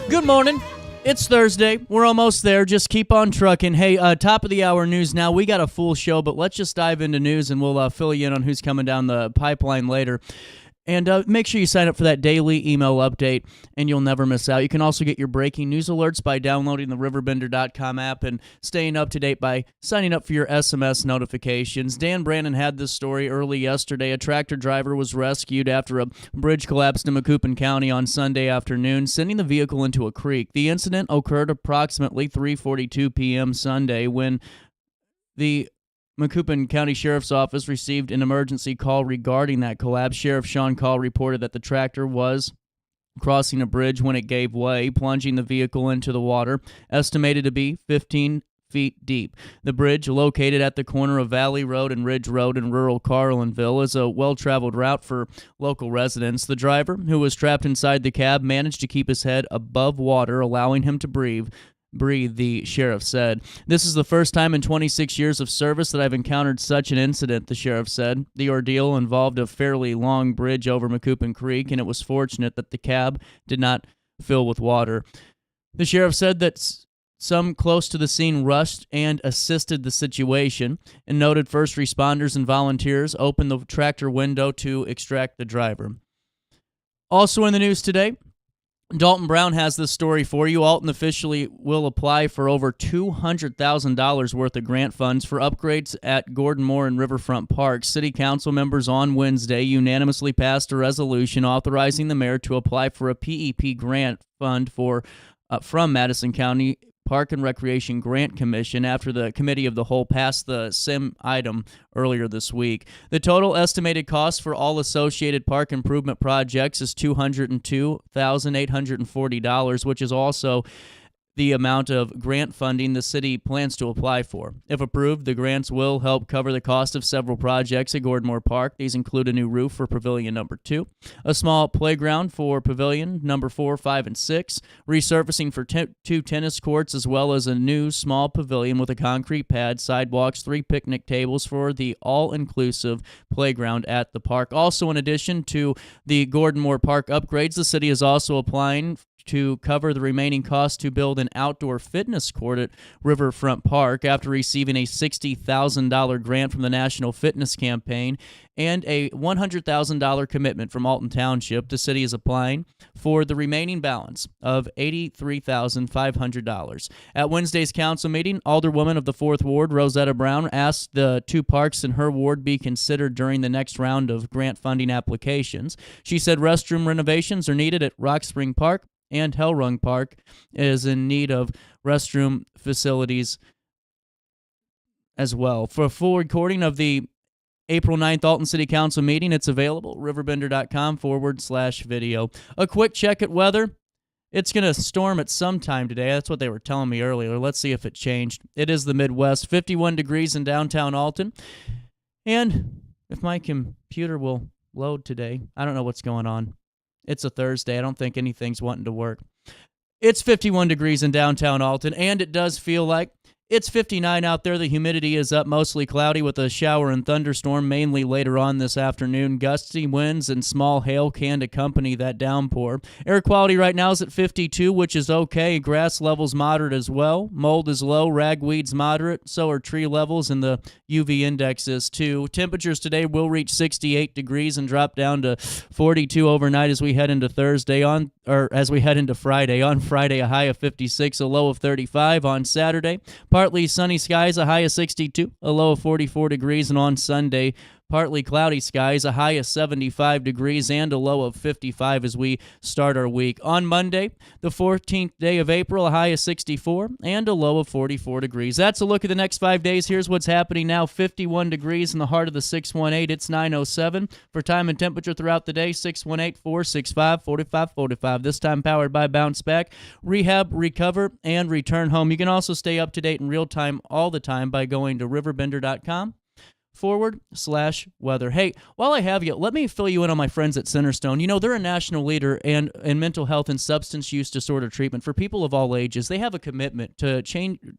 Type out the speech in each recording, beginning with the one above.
Good morning. It's Thursday. We're almost there. Just keep on trucking. Hey, top of the hour news now. We got a full show, but let's just dive into news and we'll fill you in on who's coming down the pipeline later. And make sure you sign up for that daily email update, and you'll never miss out. You can also get your breaking news alerts by downloading the RiverBender.com app and staying up to date by signing up for your SMS notifications. Dan Brandon had this story early yesterday. A tractor driver was rescued after a bridge collapsed in Macoupin County on Sunday afternoon, sending the vehicle into a creek. The incident occurred approximately 3:42 p.m. Sunday when the Macoupin County Sheriff's Office received an emergency call regarding that collapse. Sheriff Sean Call reported that the tractor was crossing a bridge when it gave way, plunging the vehicle into the water, estimated to be 15 feet deep. The bridge, located at the corner of Valley Road and Ridge Road in rural Carlinville, is a well-traveled route for local residents. The driver, who was trapped inside the cab, managed to keep his head above water, allowing him to breathe, the sheriff said. This is the first time in 26 years of service that I've encountered such an incident, the sheriff said. The ordeal involved a fairly long bridge over Macoupin Creek, and it was fortunate that the cab did not fill with water. The sheriff said that some close to the scene rushed and assisted the situation, and noted first responders and volunteers opened the tractor window to extract the driver. Also in the news today, Dalton Brown has this story for you. Alton officially will apply for over $200,000 worth of grant funds for upgrades at Gordon Moore and Riverfront Park. City Council members on Wednesday unanimously passed a resolution authorizing the mayor to apply for a PEP grant fund from Madison County Park and Recreation Grant Commission after the Committee of the Whole passed the same item earlier this week. The total estimated cost for all associated park improvement projects is $202,840, which is also the amount of grant funding the city plans to apply for. If approved, the grants will help cover the cost of several projects at Gordonmore Park. These include a new roof for Pavilion Number 2, a small playground for Pavilion Number 4, 5, and 6, resurfacing for 2 tennis courts, as well as a new small pavilion with a concrete pad, sidewalks, 3 picnic tables for the all-inclusive playground at the park. Also, in addition to the Gordonmore Park upgrades, the city is also applying to cover the remaining cost to build an outdoor fitness court at Riverfront Park after receiving a $60,000 grant from the National Fitness Campaign and a $100,000 commitment from Alton Township. The city is applying for the remaining balance of $83,500. At Wednesday's council meeting, Alderwoman of the 4th Ward, Rosetta Brown, asked the 2 parks in her ward be considered during the next round of grant funding applications. She said restroom renovations are needed at Rock Spring Park, and Hellrung Park is in need of restroom facilities as well. For a full recording of the April 9th Alton City Council meeting, it's available, RiverBender.com/video. A quick check at weather. It's going to storm at some time today. That's what they were telling me earlier. Let's see if it changed. It is the Midwest, 51 degrees in downtown Alton. And if my computer will load today, I don't know what's going on. It's a Thursday. I don't think anything's wanting to work. It's 51 degrees in downtown Alton, and it does feel like it's 59 out there. The humidity is up, mostly cloudy with a shower and thunderstorm, mainly later on this afternoon. Gusty winds and small hail can accompany that downpour. Air quality right now is at 52, which is okay. Grass levels moderate as well. Mold is low, ragweed's moderate. So are tree levels, and the UV index is too. Temperatures today will reach 68 degrees and drop down to 42 overnight as we head into Friday. On Friday, a high of 56, a low of 35. On Saturday, partly sunny skies, a high of 62, a low of 44 degrees, and on Sunday, partly cloudy skies, a high of 75 degrees, and a low of 55 as we start our week. On Monday, the 14th day of April, a high of 64, and a low of 44 degrees. That's a look at the next 5 days. Here's what's happening now. 51 degrees in the heart of the 618. It's 9:07. For time and temperature throughout the day, 618-465-4545. This time powered by Bounce Back. Rehab, recover, and return home. You can also stay up to date in real time all the time by going to RiverBender.com /weather. Hey, while I have you, let me fill you in on my friends at Centerstone. You know, they're a national leader in mental health and substance use disorder treatment for people of all ages. They have a commitment to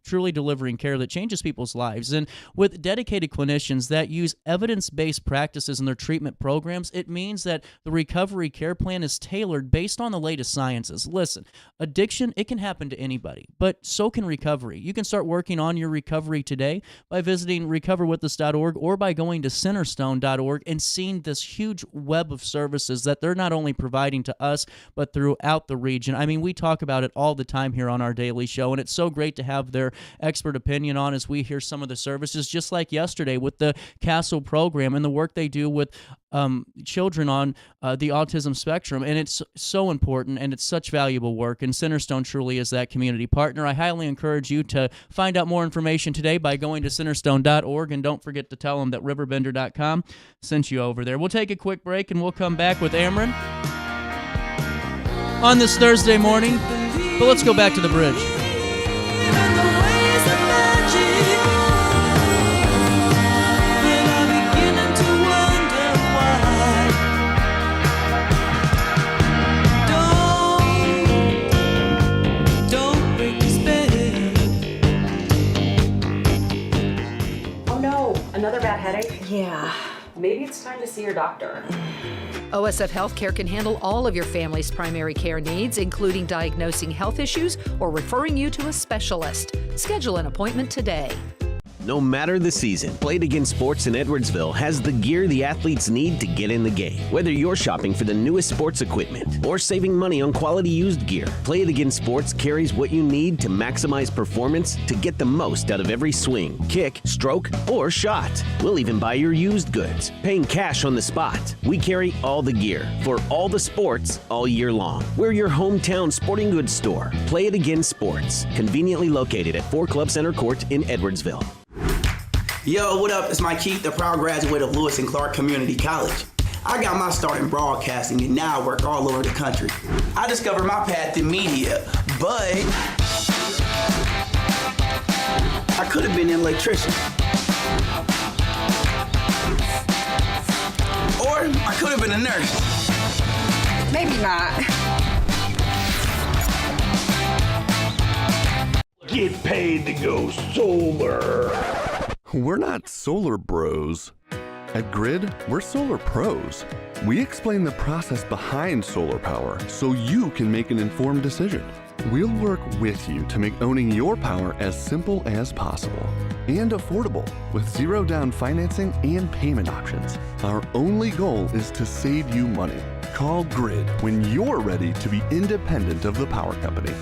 truly delivering care that changes people's lives. And with dedicated clinicians that use evidence-based practices in their treatment programs, it means that the recovery care plan is tailored based on the latest sciences. Listen, addiction, it can happen to anybody, but so can recovery. You can start working on your recovery today by visiting recoverwithus.org or by going to centerstone.org and seeing this huge web of services that they're not only providing to us, but throughout the region. I mean, we talk about it all the time here on our daily show, and it's so great to have their expert opinion on as we hear some of the services, just like yesterday with the Castle program and the work they do with children on the autism spectrum. And it's so important, and it's such valuable work, and Centerstone truly is that community partner. I highly encourage you to find out more information today by going to centerstone.org, and don't forget to tell them that RiverBender.com sent you over there. We'll take a quick break, and we'll come back with Erin on this Thursday morning, but let's go back to the bridge. Another bad headache? Yeah. Maybe it's time to see your doctor. OSF Healthcare can handle all of your family's primary care needs, including diagnosing health issues or referring you to a specialist. Schedule an appointment today. No matter the season, Play It Again Sports in Edwardsville has the gear the athletes need to get in the game. Whether you're shopping for the newest sports equipment or saving money on quality used gear, Play It Again Sports carries what you need to maximize performance to get the most out of every swing, kick, stroke, or shot. We'll even buy your used goods, paying cash on the spot. We carry all the gear for all the sports all year long. We're your hometown sporting goods store. Play It Again Sports, conveniently located at 4 Club Center Court in Edwardsville. Yo, what up? It's Mike Keith, the proud graduate of Lewis and Clark Community College. I got my start in broadcasting, and now I work all over the country. I discovered my path in media, but I could have been an electrician. Or I could have been a nurse. Maybe not. Get paid to go solar. We're not solar bros. At Grid, we're solar pros. We explain the process behind solar power so you can make an informed decision. We'll work with you to make owning your power as simple as possible and affordable with zero down financing and payment options. Our only goal is to save you money. Call Grid when you're ready to be independent of the power company.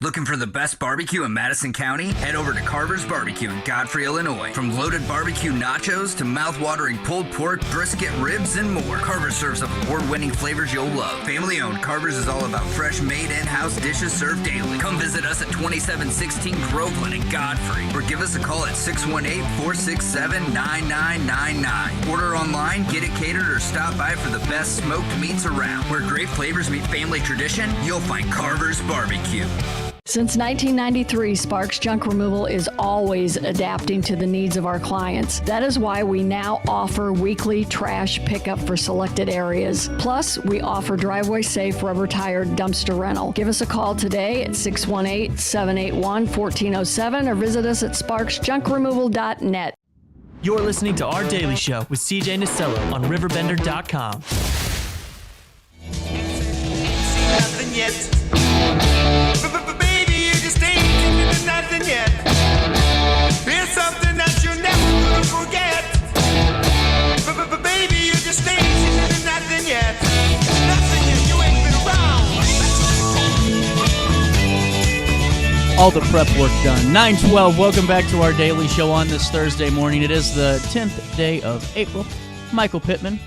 Looking for the best barbecue in Madison County? Head over to Carver's Barbecue in Godfrey, Illinois. From loaded barbecue nachos to mouth-watering pulled pork, brisket, ribs, and more, Carver's serves up award-winning flavors you'll love. Family-owned, Carver's is all about fresh, made in-house dishes served daily. Come visit us at 2716 Groveland in Godfrey, or give us a call at 618-467-9999. Order online, get it catered, or stop by for the best smoked meats around. Where great flavors meet family tradition, you'll find Carver's Barbecue. Since 1993, Sparks Junk Removal is always adapting to the needs of our clients. That is why we now offer weekly trash pickup for selected areas. Plus, we offer driveway-safe rubber-tired dumpster rental. Give us a call today at 618-781-1407 or visit us at sparksjunkremoval.net. You're listening to Our Daily Show with CJ Nasello on RiverBender.com. Nothing yet. Baby, you just ain't nothing yet. It's something that you're never gonna forget. Baby, you just ain't nothing yet. Nothing yet, you ain't been around. All the prep work done. 9:12, welcome back to Our Daily Show on this Thursday morning. It is the 10th day of April. Michael Pittman,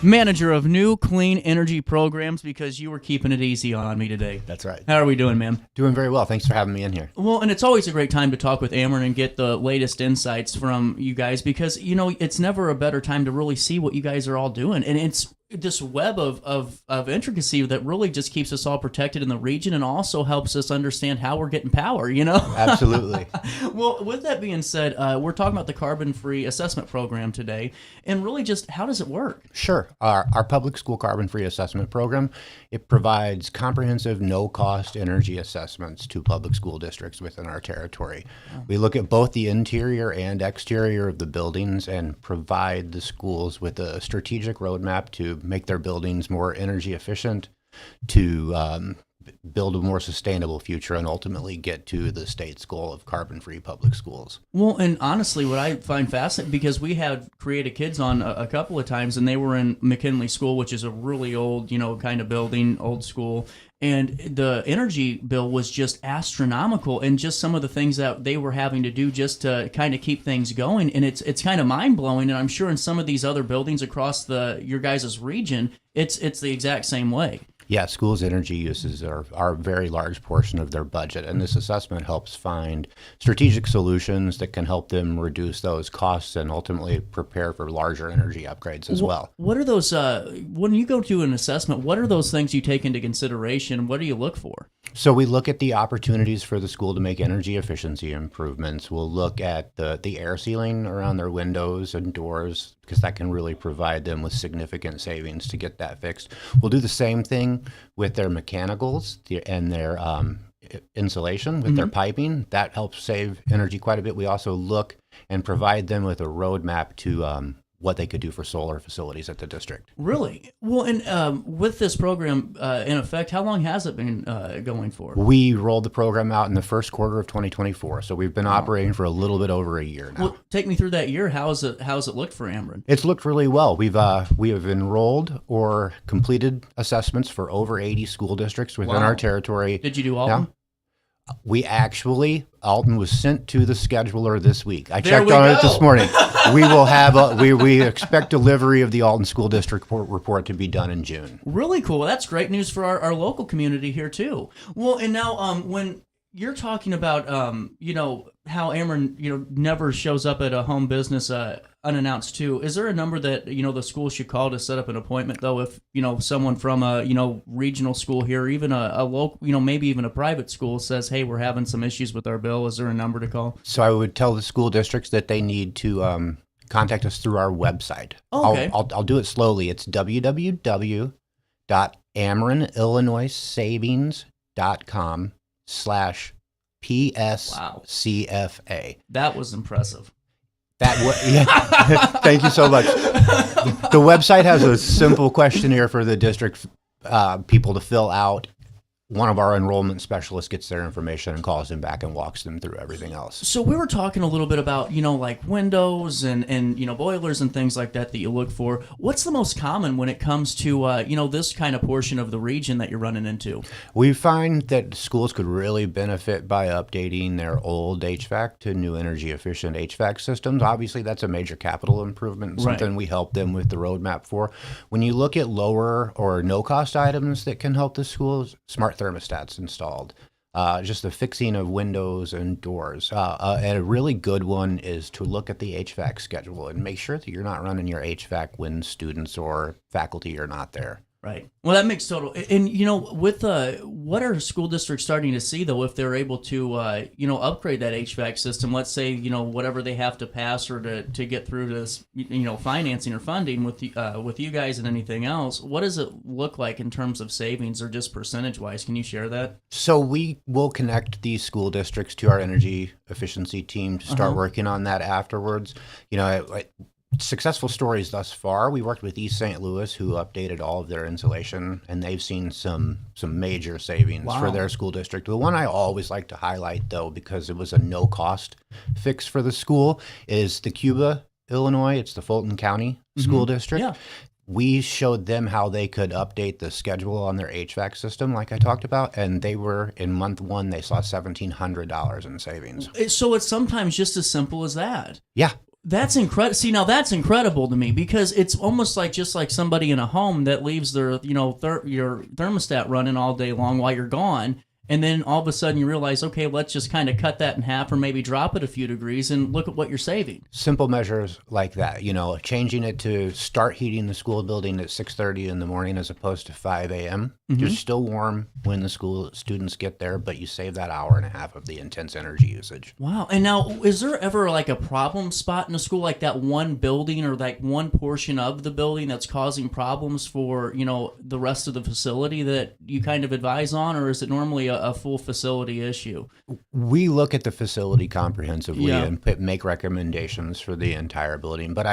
manager of new clean energy programs, because you were keeping it easy on me today. That's right. How are we doing, man? Doing very well. Thanks for having me in here. Well, and it's always a great time to talk with Erin and get the latest insights from you guys, because, you know, it's never a better time to really see what you guys are all doing. And it's this web of intricacy that really just keeps us all protected in the region and also helps us understand how we're getting power, Absolutely. Well, with that being said, we're talking about the carbon-free assessment program today, and really just how does it work? Sure. Our public school carbon-free assessment program, it provides comprehensive no-cost energy assessments to public school districts within our territory. We look at both the interior and exterior of the buildings and provide the schools with a strategic roadmap to make their buildings more energy efficient, to build a more sustainable future, and ultimately get to the state's goal of carbon-free public schools. Well, and honestly, what I find fascinating, because we had Creative Kids on a couple of times, and they were in McKinley School, which is a really old, kind of building, old school, and the energy bill was just astronomical, and just some of the things that they were having to do just to kind of keep things going, and it's kind of mind-blowing, and I'm sure in some of these other buildings across your guys' region, it's the exact same way. Yeah, schools' energy uses are a very large portion of their budget, and this assessment helps find strategic solutions that can help them reduce those costs and ultimately prepare for larger energy upgrades as well. What are those, when you go to an assessment, what are those things you take into consideration? What do you look for? So we look at the opportunities for the school to make energy efficiency improvements. We'll look at the air sealing around their windows and doors, because that can really provide them with significant savings to get that fixed. We'll do the same thing with their mechanicals and their insulation with their piping. That helps save energy quite a bit. We also look and provide them with a roadmap to what they could do for solar facilities at the district. Really? Well, and with this program in effect, how long has it been going for? We rolled the program out in the first quarter of 2024, so we've been operating for a little bit over a year now. Well, take me through that year. How's it looked for Ameren? It's looked really well. We have enrolled or completed assessments for over 80 school districts within our territory. Did you do all of them? Alton was sent to the scheduler this week. I checked on it this morning. We will have we expect delivery of the Alton School District report to be done in June. Really cool. That's great news for our local community here too. Well, and now when you're talking about how Ameren never shows up at a home business unannounced too, is there a number that the school should call to set up an appointment though, if someone from a regional school here, even a local, maybe even a private school says, hey, we're having some issues with our bill, is there a number to call? So I would tell the school districts that they need to contact us through our website. Okay. I'll do it slowly. It's www.amerenillinoissavings.com/PSCFA. That was impressive. Thank you so much. The website has a simple questionnaire for the district people to fill out. One of our enrollment specialists gets their information and calls them back and walks them through everything else. So we were talking a little bit about, like windows and boilers and things like that you look for. What's the most common when it comes to, this kind of portion of the region that you're running into? We find that schools could really benefit by updating their old HVAC to new energy efficient HVAC systems. Obviously, that's a major capital improvement, something we help them with the roadmap for. When you look at lower or no cost items that can help the schools, smart thermostats installed, just the fixing of windows and doors. And a really good one is to look at the HVAC schedule and make sure that you're not running your HVAC when students or faculty are not there. Right. Well, that makes total. And with what are school districts starting to see though, if they're able to upgrade that HVAC system? Let's say whatever they have to pass or to get through this financing or funding with you guys and anything else. What does it look like in terms of savings or just percentage wise? Can you share that? So we will connect these school districts to our energy efficiency team to start working on that afterwards. Successful stories thus far. We worked with East St. Louis, who updated all of their insulation, and they've seen some major savings for their school district. The one I always like to highlight, though, because it was a no-cost fix for the school, is the Cuba, Illinois. It's the Fulton County School District. Yeah. We showed them how they could update the schedule on their HVAC system, like I talked about, and they were, in month one, they saw $1,700 in savings. So it's sometimes just as simple as that. Yeah. That's incredible. See, now that's incredible to me because it's almost like just like somebody in a home that leaves their your thermostat running all day long while you're gone, And then all of a sudden you realize, okay, let's just kind of cut that in half or maybe drop it a few degrees and look at what you're saving. Simple measures like that, changing it to start heating the school building at 6:30 in the morning as opposed to 5 a.m. You're still warm when the school students get there, but you save that hour and a half of the intense energy usage. Wow. And now, is there ever like a problem spot in a school, like that one building or like one portion of the building that's causing problems for, the rest of the facility that you kind of advise on, or is it normally a full facility issue? We look at the facility comprehensively and make recommendations for the entire building. But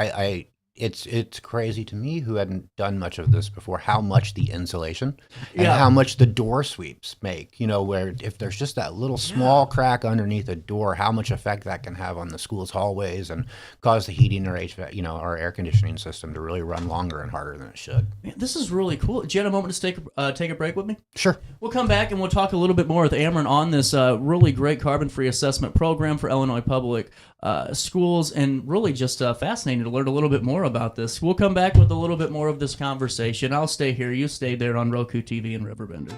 it's crazy to me, who hadn't done much of this before, how much the insulation and how much the door sweeps make, where if there's just that little small crack underneath a door, how much effect that can have on the school's hallways and cause the heating or HVAC, our air conditioning system to really run longer and harder than it should. Man, this is really cool. Do you have a moment to take a break with me? Sure. We'll come back and we'll talk a little bit more with Erin on this really great carbon-free assessment program for Illinois Public Schools, and really just fascinating to learn a little bit more about this. We'll come back with a little bit more of this conversation. I'll stay here. You stay there on Roku TV and Riverbender.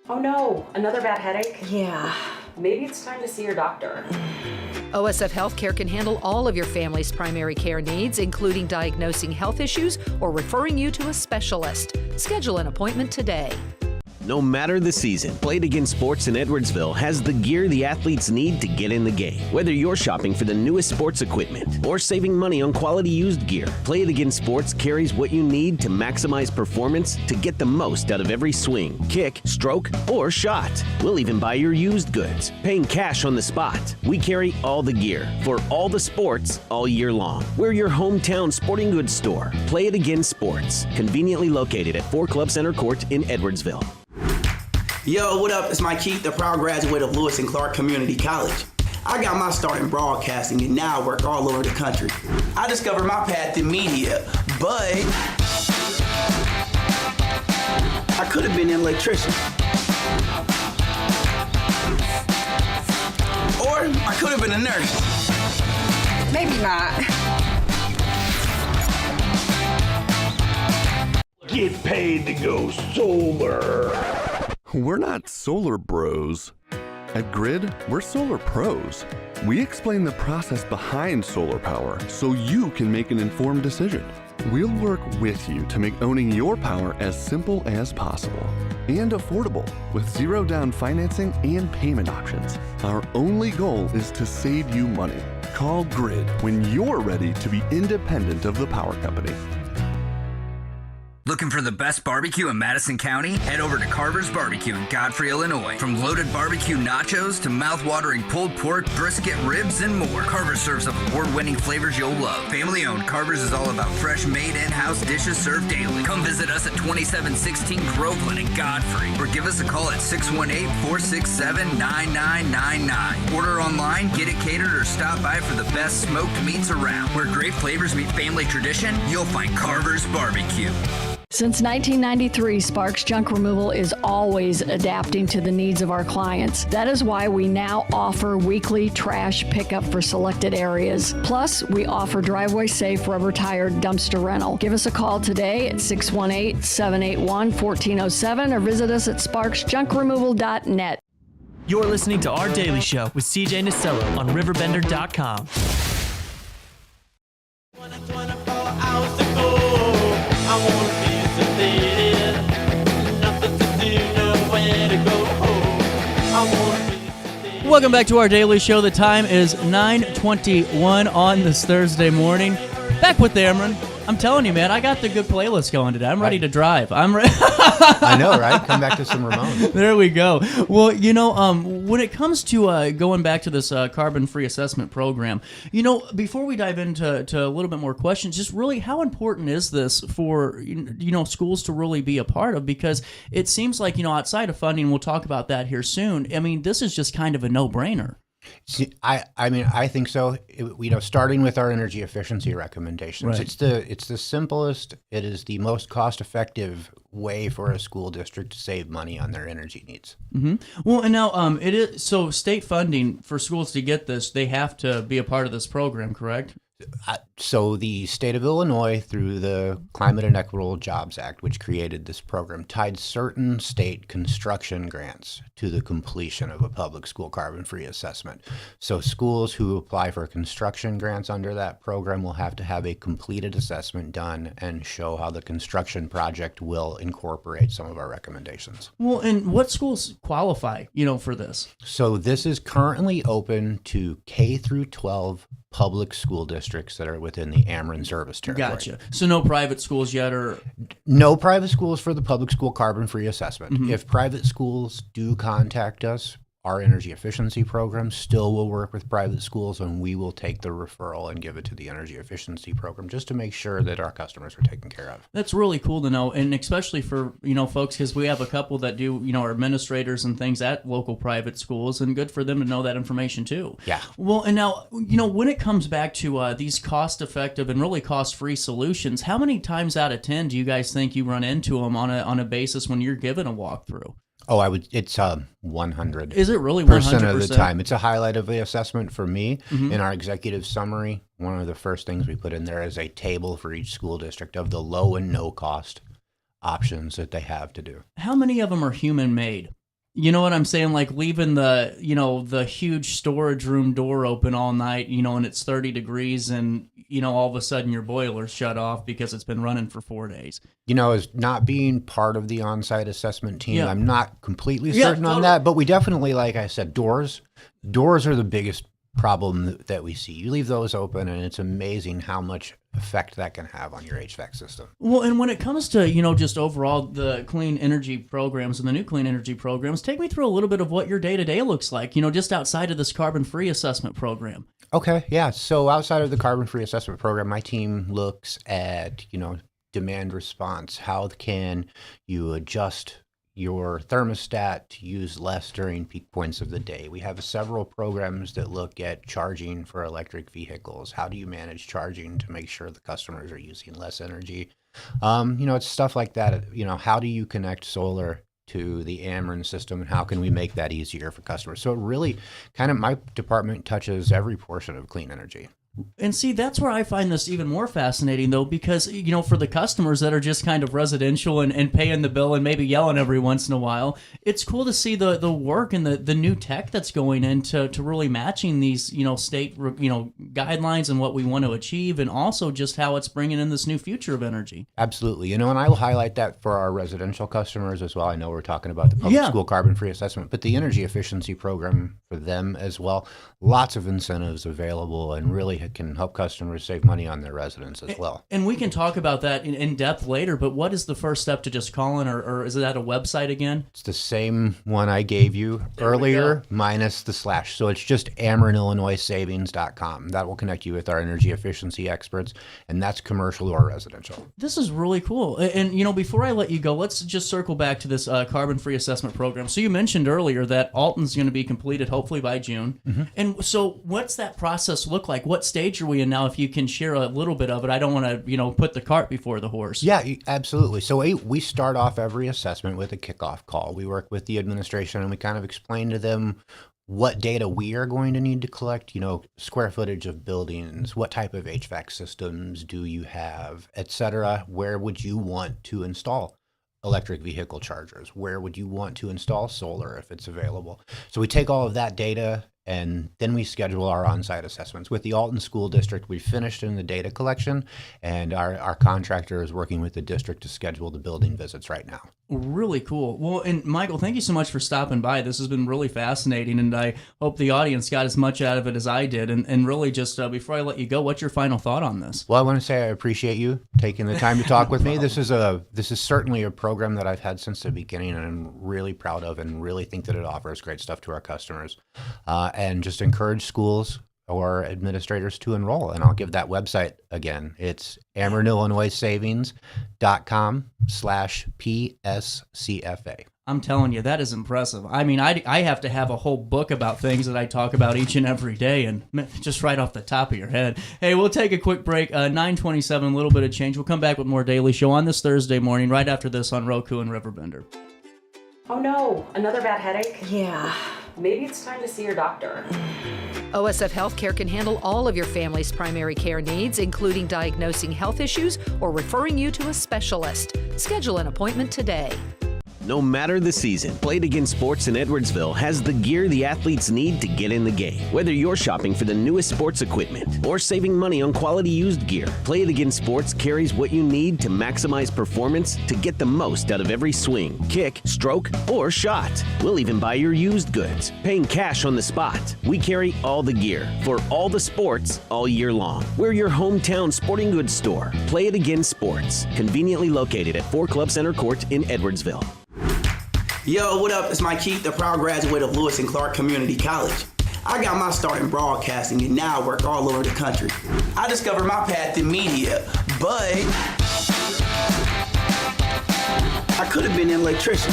Oh no, another bad headache? Yeah. Maybe it's time to see your doctor. OSF Healthcare can handle all of your family's primary care needs, including diagnosing health issues or referring you to a specialist. Schedule an appointment today. No matter the season, Play It Again Sports in Edwardsville has the gear the athletes need to get in the game. Whether you're shopping for the newest sports equipment or saving money on quality used gear, Play It Again Sports carries what you need to maximize performance to get the most out of every swing, kick, stroke, or shot. We'll even buy your used goods, paying cash on the spot. We carry all the gear for all the sports all year long. We're your hometown sporting goods store. Play It Again Sports, conveniently located at 4 Club Center Court in Edwardsville. Yo, what up? It's Mike Keith, the proud graduate of Lewis and Clark Community College. I got my start in broadcasting and now I work all over the country. I discovered my path in media, but I could have been an electrician. Or I could have been a nurse. Maybe not. Get paid to go solar. We're not solar bros. At Grid, we're solar pros. We explain the process behind solar power so you can make an informed decision. We'll work with you to make owning your power as simple as possible and affordable with zero down financing and payment options. Our only goal is to save you money. Call Grid when you're ready to be independent of the power company. Looking for the best barbecue in Madison County? Head over to Carver's Barbecue in Godfrey, Illinois. From loaded barbecue nachos to mouth-watering pulled pork, brisket, ribs, and more, Carver's serves up award-winning flavors you'll love. Family-owned, Carver's is all about fresh, made in-house dishes served daily. Come visit us at 2716 Groveland in Godfrey, or give us a call at 618-467-9999. Order online, get it catered, or stop by for the best smoked meats around. Where great flavors meet family tradition, you'll find Carver's Barbecue. Since 1993, Sparks Junk Removal is always adapting to the needs of our clients. That is why we now offer weekly trash pickup for selected areas. Plus, we offer driveway-safe rubber-tired dumpster rental. Give us a call today at 618-781-1407 or visit us at sparksjunkremoval.net. You're listening to Our Daily Show with CJ Nasello on RiverBender.com. I wanna be sedated, nothing to do, nowhere to go home. I wanna be sedated. Welcome back to Our Daily Show. The time is 9:21 on this Thursday morning. Back with Erin. I'm telling you, man, I got the good playlist going today. I'm ready to drive. I'm ready. I know, right? Come back to some Ramones. There we go. Well, when it comes to going back to this carbon-free assessment program, before we dive into a little bit more questions, just really how important is this for, schools to really be a part of? Because it seems like, outside of funding, we'll talk about that here soon. I mean, this is just kind of a no-brainer. See, I think so. Starting with our energy efficiency recommendations, Right. it's the simplest. It is the most cost-effective way for a school district to save money on their energy needs. Mm-hmm. Well, and now it is so state funding for schools to get this. They have to be a part of this program, correct? So the state of Illinois, through the Climate and Equitable Jobs Act, which created this program, tied certain state construction grants to the completion of a public school carbon-free assessment. So schools who apply for construction grants under that program will have to have a completed assessment done and show how the construction project will incorporate some of our recommendations. Well, and what schools qualify, for this? So this is currently open to K through 12 public school districts that are within the Ameren service territory. Gotcha. So no private schools yet, or no private schools for the public school carbon-free assessment. Mm-hmm. If private schools do contact us, our energy efficiency program still will work with private schools, and we will take the referral and give it to the energy efficiency program just to make sure that our customers are taken care of. That's really cool to know, and especially for folks, because we have a couple that do are administrators and things at local private schools, and good for them to know that information too. Yeah. Well, and now when it comes back to these cost-effective and really cost-free solutions, how many times out of 10 do you guys think you run into them on a basis when you're given a walkthrough? Oh, it's 100. Is it really 100% of the time? It's a highlight of the assessment for me. Mm-hmm. In our executive summary, one of the first things we put in there is a table for each school district of the low and no cost options that they have to do. How many of them are human made? You know what I'm saying? Like leaving the huge storage room door open all night, and it's 30 degrees and, all of a sudden your boiler's shut off because it's been running for 4 days. As not being part of the on-site assessment team, Yeah. I'm not completely certain on that, but we definitely, like I said, doors are the biggest problem that we see. You leave those open and it's amazing how much effect that can have on your HVAC system. Well, and when it comes to, just overall the clean energy programs and the new clean energy programs, take me through a little bit of what your day-to-day looks like, just outside of this carbon-free assessment program. Okay, yeah. So outside of the carbon-free assessment program, my team looks at, demand response. How can you adjust your thermostat to use less during peak points of the day? We have several programs that look at charging for electric vehicles. How do you manage charging to make sure the customers are using less energy? It's stuff like that. How do you connect solar to the Ameren system, and how can we make that easier for customers? So it really my department touches every portion of clean energy. And see, that's where I find this even more fascinating, though, because, for the customers that are just kind of residential and paying the bill and maybe yelling every once in a while, it's cool to see the work and the new tech that's going into really matching these, state, guidelines and what we want to achieve, and also just how it's bringing in this new future of energy. Absolutely. And I will highlight that for our residential customers as well. I know we're talking about the public school carbon-free assessment, but the energy efficiency program for them as well. Lots of incentives available, and really can help customers save money on their residents as well. And we can talk about that in depth later, but what is the first step to just calling, or is it at a website again? It's the same one I gave you earlier, minus the slash. So it's just AmerenIllinoisSavings.com. That will connect you with our energy efficiency experts, and that's commercial or residential. This is really cool. And, before I let you go, let's just circle back to this carbon-free assessment program. So you mentioned earlier that Alton's going to be completed hopefully by June. Mm-hmm. And so what's that process look like? What stage are we in now, if you can share a little bit of it? I don't want to, put the cart before the horse. Yeah, absolutely. So we start off every assessment with a kickoff call. We work with the administration and we kind of explain to them what data we are going to need to collect, square footage of buildings, what type of HVAC systems do you have, et cetera. Where would you want to install electric vehicle chargers? Where would you want to install solar if it's available? So we take all of that data, and then we schedule our on-site assessments. With the Alton School District, we finished in the data collection, and our contractor is working with the district to schedule the building visits right now. Really cool. Well, and Michael, thank you so much for stopping by. This has been really fascinating, and I hope the audience got as much out of it as I did. And really, just before I let you go, what's your final thought on this? Well, I want to say I appreciate you taking the time to talk with me. This is certainly a program that I've had since the beginning, and I'm really proud of, and really think that it offers great stuff to our customers. And just encourage schools or administrators to enroll. And I'll give that website again. It's AmerenIllinoisSavings.com/PSCFA. I'm telling you, that is impressive. I mean, I have to have a whole book about things that I talk about each and every day, and just right off the top of your head. Hey, we'll take a quick break. 9:27, a little bit of change. We'll come back with more Daily Show on this Thursday morning, right after this on Roku and RiverBender. Oh no, another bad headache? Yeah. Maybe it's time to see your doctor. OSF Healthcare can handle all of your family's primary care needs, including diagnosing health issues or referring you to a specialist. Schedule an appointment today. No matter the season, Play It Again Sports in Edwardsville has the gear the athletes need to get in the game. Whether you're shopping for the newest sports equipment or saving money on quality used gear, Play It Again Sports carries what you need to maximize performance to get the most out of every swing, kick, stroke, or shot. We'll even buy your used goods, paying cash on the spot. We carry all the gear for all the sports all year long. We're your hometown sporting goods store. Play It Again Sports, conveniently located at 4 Club Center Court in Edwardsville. Yo, what up? It's Mike Keith, the proud graduate of Lewis and Clark Community College. I got my start in broadcasting and now I work all over the country. I discovered my path in media, but I could have been an electrician.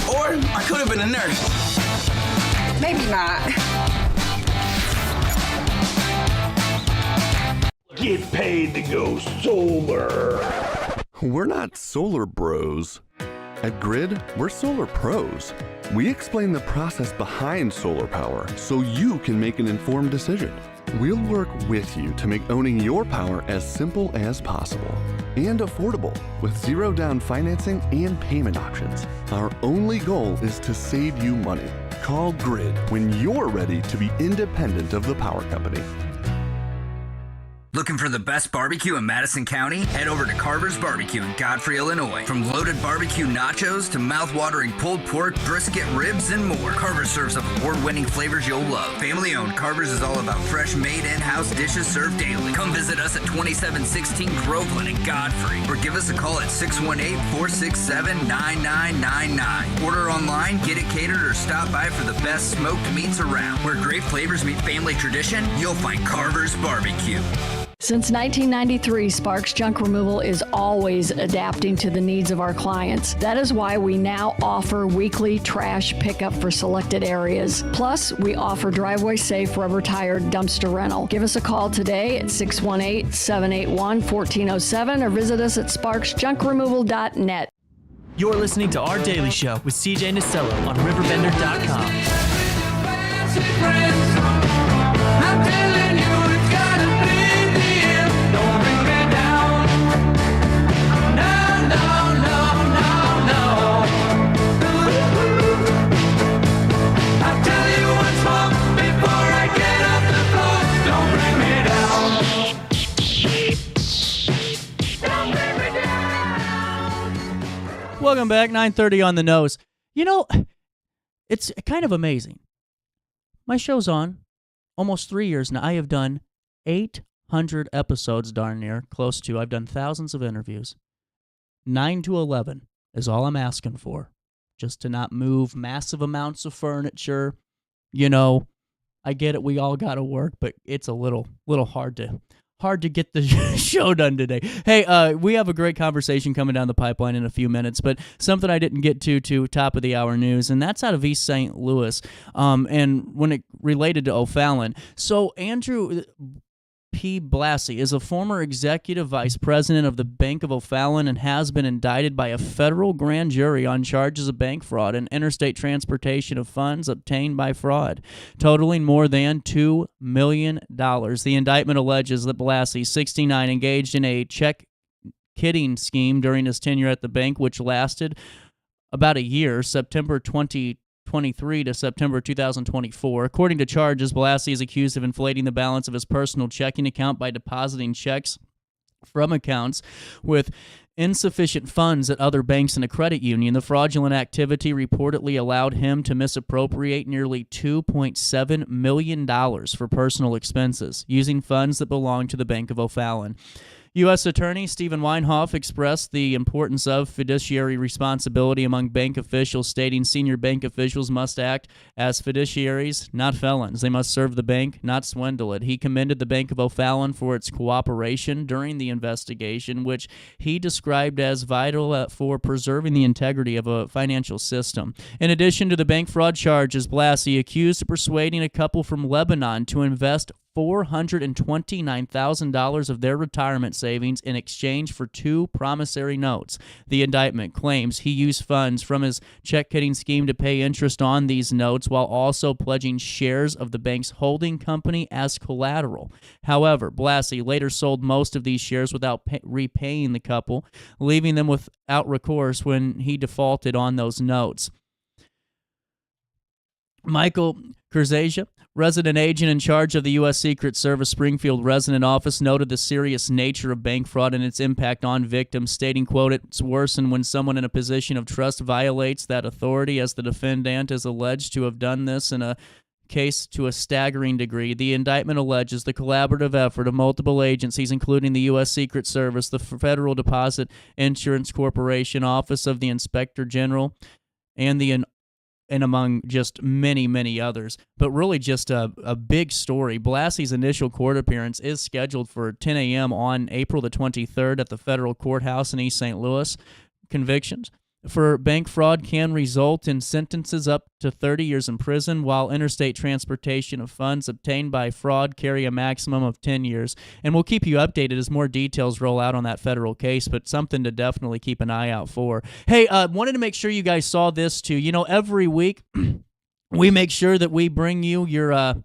Or I could have been a nurse. Maybe not. Get paid to go solar. We're not solar bros. At Grid, we're solar pros. We explain the process behind solar power so you can make an informed decision. We'll work with you to make owning your power as simple as possible and affordable with zero down financing and payment options. Our only goal is to save you money. Call Grid when you're ready to be independent of the power company. Looking for the best barbecue in Madison County? Head over to Carver's Barbecue in Godfrey, Illinois. From loaded barbecue nachos to mouth-watering pulled pork, brisket, ribs, and more, Carver's serves up award-winning flavors you'll love. Family-owned, Carver's is all about fresh, made in-house dishes served daily. Come visit us at 2716 Groveland in Godfrey, or give us a call at 618-467-9999. Order online, get it catered, or stop by for the best smoked meats around. Where great flavors meet family tradition, you'll find Carver's Barbecue. Since 1993, Sparks Junk Removal is always adapting to the needs of our clients. That is why we now offer weekly trash pickup for selected areas. Plus, we offer driveway-safe rubber-tired dumpster rental. Give us a call today at 618-781-1407 or visit us at sparksjunkremoval.net. You're listening to Our Daily Show with CJ Nasello on RiverBender.com. I'm telling you, it's gotta be. Don't bring me down. No, no, no, no, no. I'll tell you once more before I get off the floor. Don't bring me down. Don't bring me down. Welcome back, 9:30 on the nose. You know, it's kind of amazing. My show's on almost 3 years now. I have done 800 episodes, darn near, close to. I've done thousands of interviews. 9 to 11 is all I'm asking for. Just to not move massive amounts of furniture. You know, I get it, we all got to work, but it's a little hard to get the show done today. Hey, we have a great conversation coming down the pipeline in a few minutes, but something I didn't get to top of the hour news, and that's out of East St. Louis, and when it related to O'Fallon. So Andrew P. Blassie is a former executive vice president of the Bank of O'Fallon and has been indicted by a federal grand jury on charges of bank fraud and interstate transportation of funds obtained by fraud, totaling more than $2 million. The indictment alleges that Blassie, 69, engaged in a check kidding scheme during his tenure at the bank, which lasted about a year, September 2023 to September 2024. According to charges, Blassie is accused of inflating the balance of his personal checking account by depositing checks from accounts with insufficient funds at other banks and a credit union. The fraudulent activity reportedly allowed him to misappropriate nearly $2.7 million for personal expenses, using funds that belonged to the Bank of O'Fallon. U.S. Attorney Stephen Weinhoff expressed the importance of fiduciary responsibility among bank officials, stating senior bank officials must act as fiduciaries, not felons. They must serve the bank, not swindle it. He commended the Bank of O'Fallon for its cooperation during the investigation, which he described as vital for preserving the integrity of a financial system. In addition to the bank fraud charges, Blassie accused of persuading a couple from Lebanon to invest $429,000 of their retirement savings in exchange for 2 promissory notes. The indictment claims he used funds from his check-kiting scheme to pay interest on these notes while also pledging shares of the bank's holding company as collateral. However, Blassie later sold most of these shares without repaying the couple, leaving them without recourse when he defaulted on those notes. Michael Kurzasia, resident agent in charge of the U.S. Secret Service Springfield resident office, noted the serious nature of bank fraud and its impact on victims, stating, quote, "It's worse than when someone in a position of trust violates that authority, as the defendant is alleged to have done this in a case to a staggering degree. The indictment alleges the collaborative effort of multiple agencies, including the U.S. Secret Service, the Federal Deposit Insurance Corporation, Office of the Inspector General, and among just many, many others. But really just a big story. Blassie's initial court appearance is scheduled for 10 a.m. on April the 23rd at the federal courthouse in East St. Louis. Convictions for bank fraud can result in sentences up to 30 years in prison, while interstate transportation of funds obtained by fraud carry a maximum of 10 years. And we'll keep you updated as more details roll out on that federal case, but something to definitely keep an eye out for. Hey, wanted to make sure you guys saw this too. You know, every week we make sure that we bring you your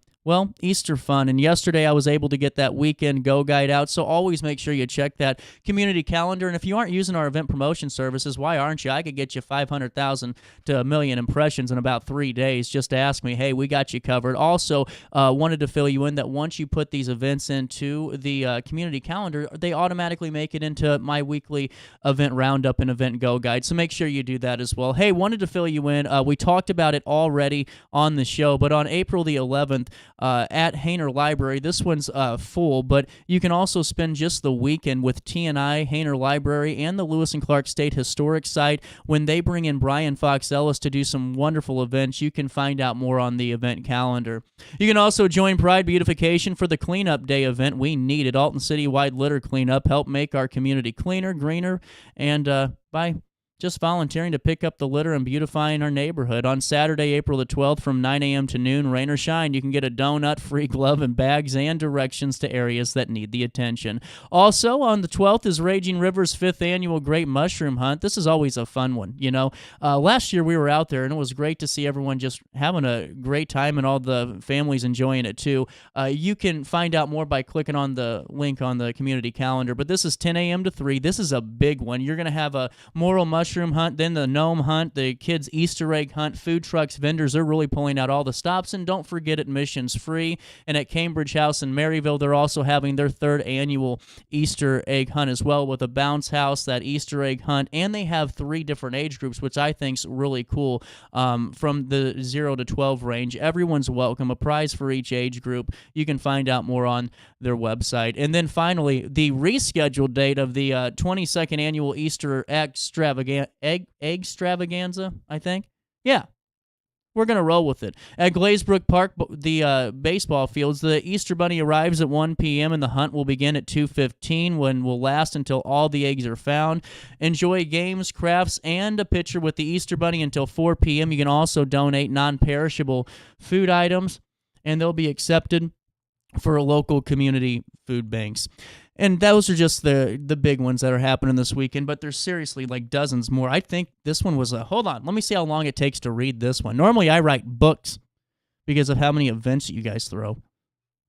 Easter fun, and yesterday I was able to get that weekend go guide out, so always make sure you check that community calendar. And if you aren't using our event promotion services, why aren't you? I could get you 500,000 to 1 million impressions in about 3 days. Just ask me. Hey, we got you covered. Also, wanted to fill you in that once you put these events into the community calendar, they automatically make it into my weekly event roundup and event go guide, so make sure you do that as well. Hey, wanted to fill you in. We talked about it already on the show, but on April the 11th, at Hainer Library. This one's full, but you can also spend just the weekend with TNI, Hainer Library, and the Lewis and Clark State Historic Site when they bring in Brian Fox Ellis to do some wonderful events. You can find out more on the event calendar. You can also join Pride Beautification for the Cleanup Day event. We need it. Alton Citywide litter cleanup. Help make our community cleaner, greener, and by just volunteering to pick up the litter and beautifying our neighborhood. On Saturday, April the 12th from 9 a.m. to noon, rain or shine, you can get a donut, free glove, and bags and directions to areas that need the attention. Also, on the 12th is Raging River's 5th annual Great Mushroom Hunt. This is always a fun one, you know. Last year we were out there, and it was great to see everyone just having a great time and all the families enjoying it too. You can find out more by clicking on the link on the community calendar, but this is 10 a.m. to 3. This is a big one. You're going to have a Moral Mushroom Hunt, then the Gnome Hunt, the Kids Easter Egg Hunt, food trucks, vendors. They're really pulling out all the stops, and don't forget admission's free. And at Cambridge House in Maryville, they're also having their 3rd annual Easter Egg Hunt as well, with a bounce house, that Easter Egg Hunt, and they have 3 different age groups, which I think's really cool, from the 0 to 12 range. Everyone's welcome, a prize for each age group. You can find out more on their website. And then finally, the rescheduled date of the 22nd annual Easter Extravaganza, I think. Yeah, we're going to roll with it. At Glazebrook Park, the baseball fields, the Easter Bunny arrives at 1 p.m. and the hunt will begin at 2:15, when will last until all the eggs are found. Enjoy games, crafts, and a picture with the Easter Bunny until 4 p.m. You can also donate non-perishable food items, and they'll be accepted for local community food banks. And those are just the big ones that are happening this weekend, but there's seriously like dozens more. I think this one was hold on, let me see how long it takes to read this one. Normally I write books because of how many events that you guys throw.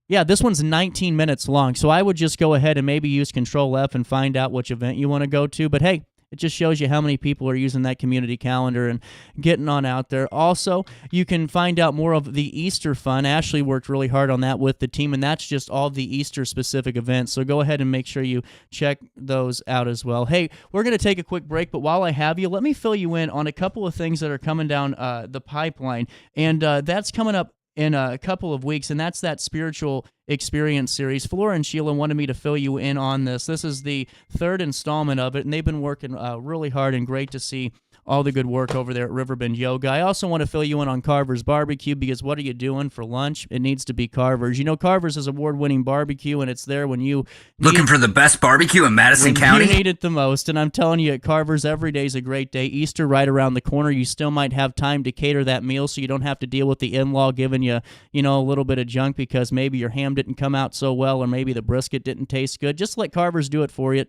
Yeah, this one's 19 minutes long, so I would just go ahead and maybe use Control F and find out which event you want to go to. But hey, it just shows you how many people are using that community calendar and getting on out there. Also, you can find out more of the Easter fun. Ashley worked really hard on that with the team, and that's just all the Easter-specific events. So go ahead and make sure you check those out as well. Hey, we're going to take a quick break, but while I have you, let me fill you in on a couple of things that are coming down the pipeline, and that's coming up in a couple of weeks, and that's that spiritual experience series. Flora and Sheila wanted me to fill you in on this. This is the 3rd installment of it, and they've been working really hard, and great to see all the good work over there at Riverbend Yoga. I also want to fill you in on Carver's Barbecue, because what are you doing for lunch? It needs to be Carver's. You know, Carver's is award-winning barbecue, and it's there when you Looking for the best barbecue in Madison County? You need it the most, and I'm telling you, at Carver's, every day is a great day. Easter right around the corner. You still might have time to cater that meal, so you don't have to deal with the in-law giving you, you know, a little bit of junk because maybe your ham didn't come out so well, or maybe the brisket didn't taste good. Just let Carver's do it for you.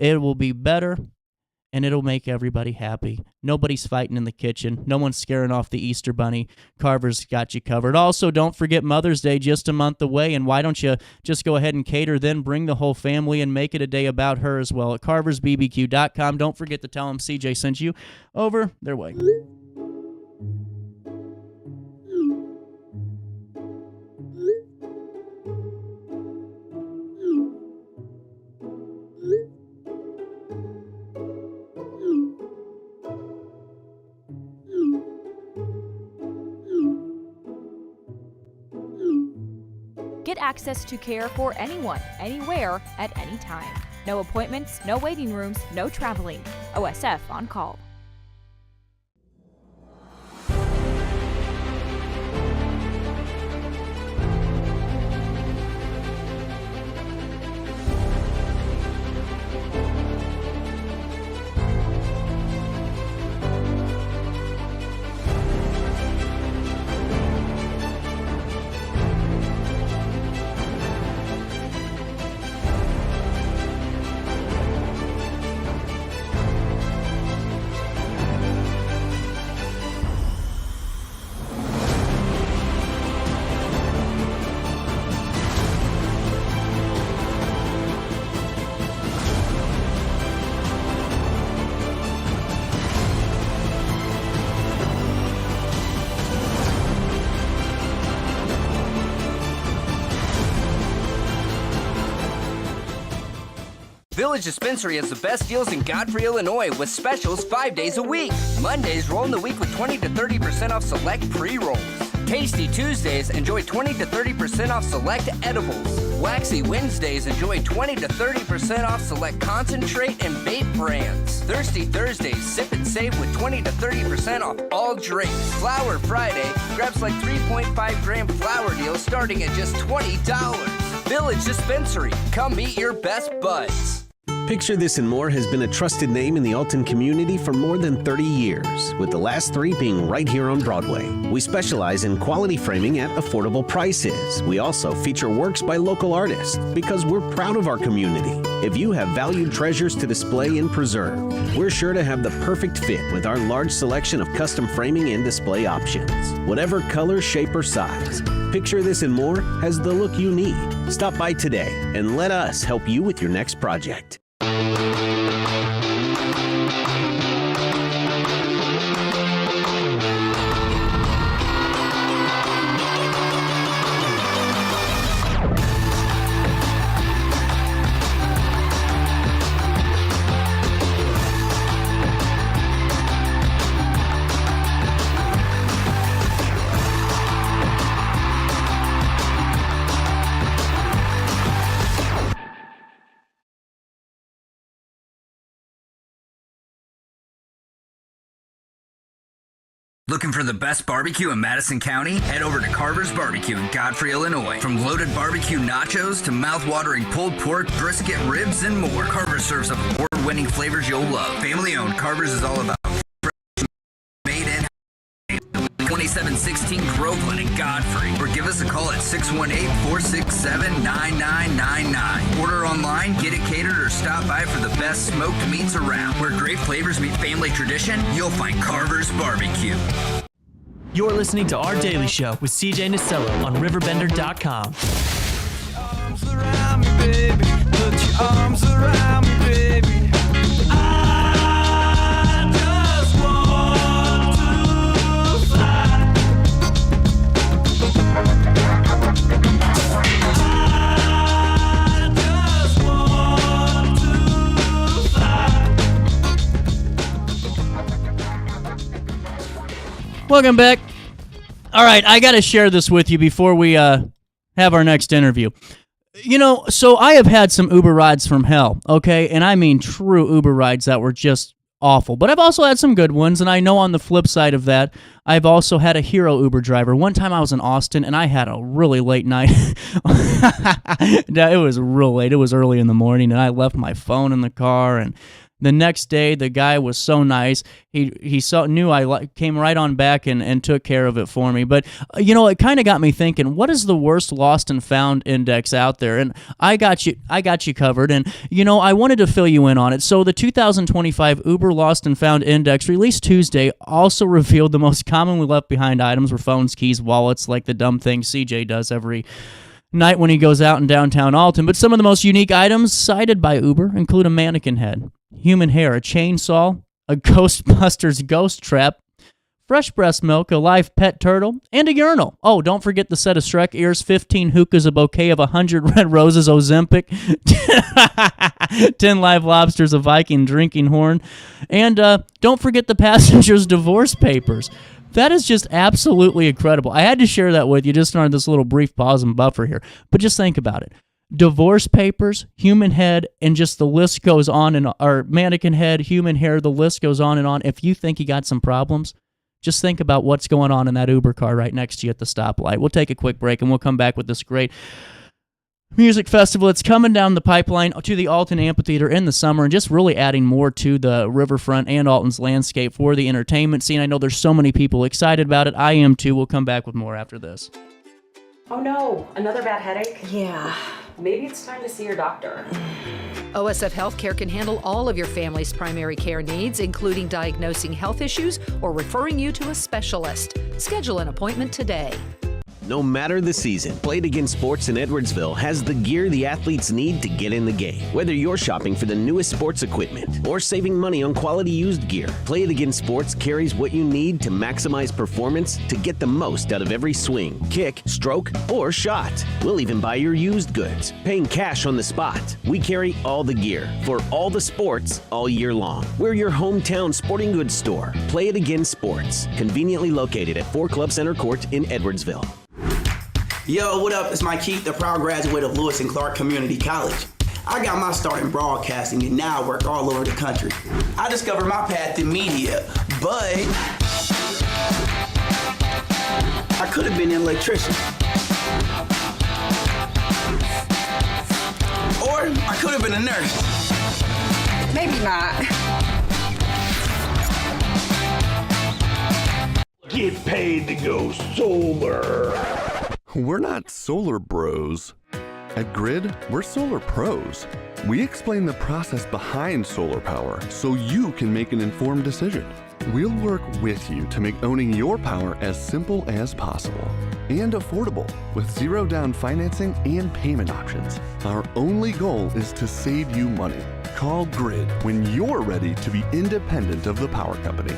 It will be better, and it'll make everybody happy. Nobody's fighting in the kitchen. No one's scaring off the Easter Bunny. Carver's got you covered. Also, don't forget Mother's Day just a month away, and why don't you just go ahead and cater, then bring the whole family and make it a day about her as well at carversbbq.com. Don't forget to tell them CJ sent you over their way. Get access to care for anyone, anywhere, at any time. No appointments, no waiting rooms, no traveling. OSF on call. Village Dispensary has the best deals in Godfrey, Illinois, with specials 5 days a week. Mondays, roll in the week with 20 to 30% off select pre-rolls. Tasty Tuesdays, enjoy 20 to 30% off select edibles. Waxy Wednesdays, enjoy 20 to 30% off select concentrate and vape brands. Thirsty Thursdays, sip and save with 20 to 30% off all drinks. Flower Friday, grab select 3.5 gram flower deals starting at just $20. Village Dispensary, come meet your best buds. Picture This and More has been a trusted name in the Alton community for more than 30 years, with the last 3 being right here on Broadway. We specialize in quality framing at affordable prices. We also feature works by local artists because we're proud of our community. If you have valued treasures to display and preserve, we're sure to have the perfect fit with our large selection of custom framing and display options. Whatever color, shape, or size, Picture This and More has the look you need. Stop by today and let us help you with your next project. Looking for the best barbecue in Madison County? Head over to Carver's Barbecue in Godfrey, Illinois. From loaded barbecue nachos to mouth-watering pulled pork, brisket, ribs, and more, Carver's serves up award-winning flavors you'll love. Family-owned, Carver's is all about fresh, made in 2716 Groveland in Godfrey. Or give us a call at 618-467-9999. Order online, get it catered, or stop by for the best smoked meats around. Where great flavors meet family tradition, you'll find Carver's Barbecue. You're listening to Our Daily Show with CJ Nasello on RiverBender.com. Arms around me, baby. Put your arms around me, baby. I just want to fly. I just want to fly. Welcome back. All right, I got to share this with you before we have our next interview. You know, so I have had some Uber rides from hell, okay? And I mean true Uber rides that were just awful. But I've also had some good ones, and I know on the flip side of that, I've also had a hero Uber driver. One time I was in Austin, and I had a really late night. It was real late. It was early in the morning, and I left my phone in the car, and the next day, the guy was so nice. He knew I came right on back and took care of it for me. But, it kind of got me thinking, what is the worst lost and found index out there? And I got you covered. And, I wanted to fill you in on it. So the 2025 Uber Lost and Found Index, released Tuesday, also revealed the most commonly left behind items were phones, keys, wallets, like the dumb thing CJ does every night when he goes out in downtown Alton. But some of the most unique items cited by Uber include a mannequin head, human hair, a chainsaw, a Ghostbusters ghost trap, fresh breast milk, a live pet turtle, and a urinal. Oh, don't forget the set of Shrek ears, 15 hookahs, a bouquet of 100 red roses, Ozempic, 10 live lobsters, a Viking drinking horn, and don't forget the passenger's divorce papers. That is just absolutely incredible. I had to share that with you just on this little brief pause and buffer here. But just think about it. Divorce papers, human head, and just the list goes on, or mannequin head, human hair, the list goes on and on. If you think you got some problems, just think about what's going on in that Uber car right next to you at the stoplight. We'll take a quick break, and we'll come back with this great music festival. It's coming down the pipeline to the Alton Amphitheater in the summer, and just really adding more to the riverfront and Alton's landscape for the entertainment scene. I know there's so many people excited about it. I am too. We'll come back with more after this. Oh no, another bad headache? Yeah. Maybe it's time to see your doctor. OSF Healthcare can handle all of your family's primary care needs, including diagnosing health issues or referring you to a specialist. Schedule an appointment today. No matter the season, Play It Again Sports in Edwardsville has the gear the athletes need to get in the game. Whether you're shopping for the newest sports equipment or saving money on quality used gear, Play It Again Sports carries what you need to maximize performance to get the most out of every swing, kick, stroke, or shot. We'll even buy your used goods, paying cash on the spot. We carry all the gear for all the sports all year long. We're your hometown sporting goods store. Play It Again Sports, conveniently located at 4 Club Center Court in Edwardsville. Yo, what up? It's Mike Keith, the proud graduate of Lewis and Clark Community College. I got my start in broadcasting and now I work all over the country. I discovered my path in media, but I could have been an electrician. Or I could have been a nurse. Maybe not. Get paid to go solar. We're not solar bros. At Grid, we're solar pros. We explain the process behind solar power so you can make an informed decision. We'll work with you to make owning your power as simple as possible and affordable with zero down financing and payment options. Our only goal is to save you money. Call Grid when you're ready to be independent of the power company.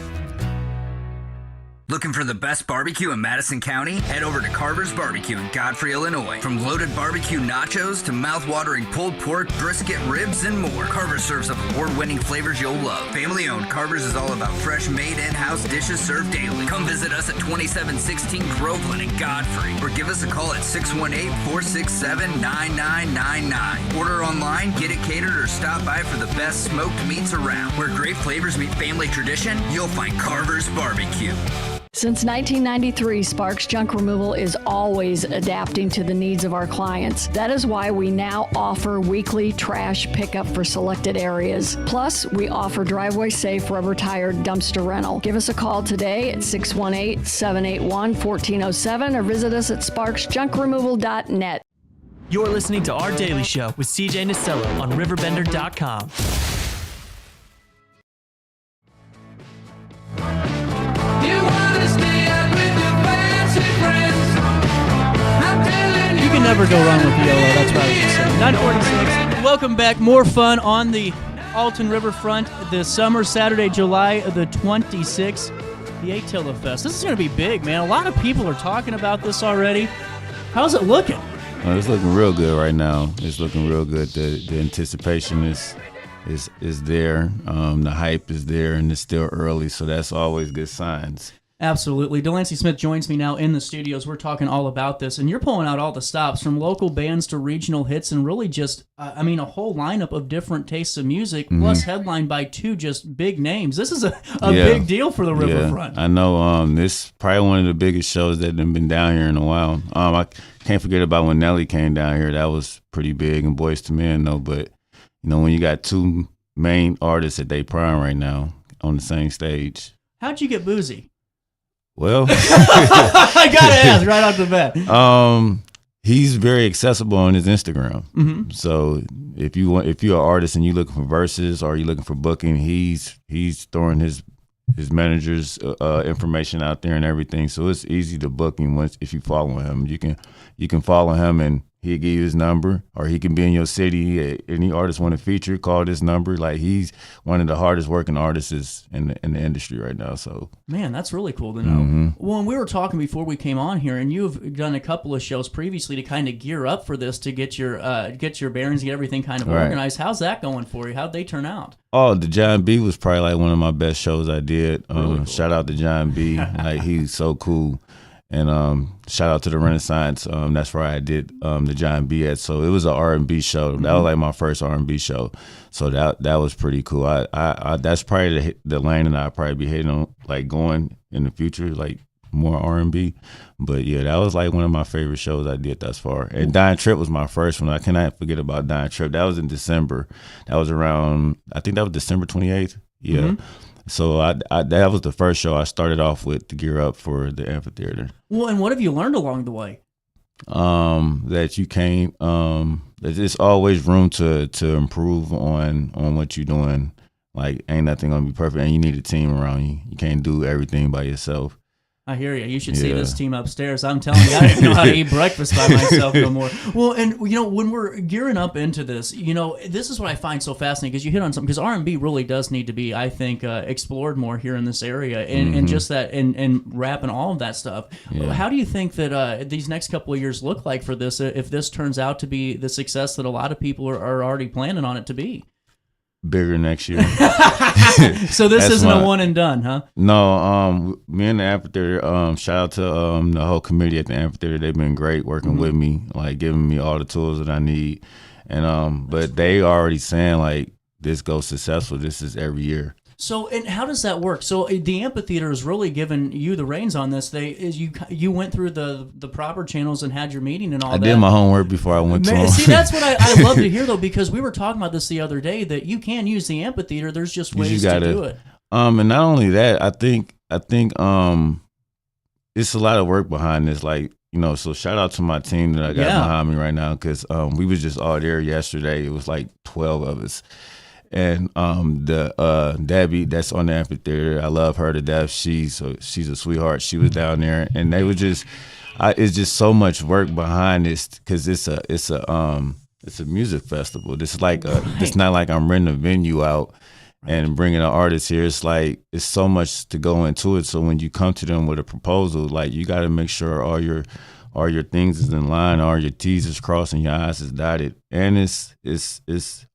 Looking for the best barbecue in Madison County? Head over to Carver's Barbecue in Godfrey, Illinois. From loaded barbecue nachos to mouth-watering pulled pork, brisket, ribs, and more, Carver's serves up award-winning flavors you'll love. Family-owned, Carver's is all about fresh, made in-house dishes served daily. Come visit us at 2716 Groveland in Godfrey, or give us a call at 618-467-9999. Order online, get it catered, or stop by for the best smoked meats around. Where great flavors meet family tradition, you'll find Carver's Barbecue. Since 1993, Sparks Junk Removal is always adapting to the needs of our clients. That is why we now offer weekly trash pickup for selected areas. Plus, we offer driveway-safe rubber-tired dumpster rental. Give us a call today at 618-781-1407 or visit us at sparksjunkremoval.net. You're listening to Our Daily Show with CJ Nasello on RiverBender.com. You can never go wrong with YOLO. That's what I was just saying. 946. Welcome back. More fun on the Alton Riverfront this summer, Saturday, July the 26th, the Attila Fest. This is going to be big, man. A lot of people are talking about this already. How's it looking? It's looking real good right now. It's looking real good. The anticipation is there. The hype is there, and it's still early, so that's always good signs. Absolutely. Delancey Smith joins me now in the studios. We're talking all about this, and you're pulling out all the stops from local bands to regional hits, and really just, a whole lineup of different tastes of music, plus headlined by 2 just big names. This is a big deal for the Riverfront. I know. This is probably one of the biggest shows that have been down here in a while. I can't forget about when Nelly came down here. That was pretty big, and Boyz II Men, though. But when you got 2 main artists at their prime right now on the same stage. How'd you get boozy? Well, I gotta ask right off the bat. He's very accessible on his Instagram. Mm-hmm. So if you're an artist and you're looking for verses or you're looking for booking, he's throwing his manager's information out there and everything. So it's easy to book him if you follow him. You can follow him and he'll give you his number, or he can be in your city. Any artist want to feature, call this number. Like, he's one of the hardest working artists in the industry right now. So, man, that's really cool to know. Well, and we were talking before we came on here, and you've done a couple of shows previously to kind of gear up for this, to get your bearings, get everything kind of organized. How's that going for you? How'd they turn out? Oh, the John B was probably like one of my best shows I did. Really cool. Shout out to John B. Like, he's so cool. And shout out to the Renaissance. That's where I did the John B at. So it was an R&B show. That was like my first R&B show. So that was pretty cool. I that's probably the lane that I'll probably be hitting on, like, going in the future, like more R&B. But yeah, that was like one of my favorite shows I did thus far. And Dying Trip was my first one. I cannot forget about Dying Trip. That was in December. That was around, I think that was December 28th. Yeah. Mm-hmm. So that was the first show I started off with to gear up for the amphitheater. Well, and what have you learned along the way? That you can't, there's always room to improve on what you're doing. Like, ain't nothing gonna be perfect, and you need a team around you. You can't do everything by yourself. I hear you. You should see this team upstairs. I'm telling you, I didn't know how to eat breakfast by myself no more. Well, and when we're gearing up into this, this is what I find so fascinating, because you hit on something, because R&B really does need to be, I think, explored more here in this area, and just that, and rap and all of that stuff. Yeah. How do you think that these next couple of years look like for this, if this turns out to be the success that a lot of people are already planning on it to be? Bigger next year. So this isn't a one and done, huh? No, me and the amphitheater, shout out to the whole committee at the amphitheater. They've been great working with me, like giving me all the tools that I need. And but they already saying, like, this goes successful. This is every year. So, and how does that work? So the amphitheater has really given you the reins on this. You went through the proper channels and had your meeting and all that. I did my homework before I went to them. See, that's what I love to hear, though, because we were talking about this the other day, that you can use the amphitheater. There's just ways to do it. And not only that, I think it's a lot of work behind this. Like, so shout out to my team that I got behind me right now, because we was just all there yesterday. It was like 12 of us. And the Debbie that's on the amphitheater, I love her to death. She's a sweetheart. She was down there, and they were just, it's just so much work behind this, because it's a music festival. It's like it's not like I'm renting a venue out and bringing an artist here. It's like, it's so much to go into it. So when you come to them with a proposal, like, you got to make sure all your things is in line, all your T's is crossed and your I's is dotted. And it's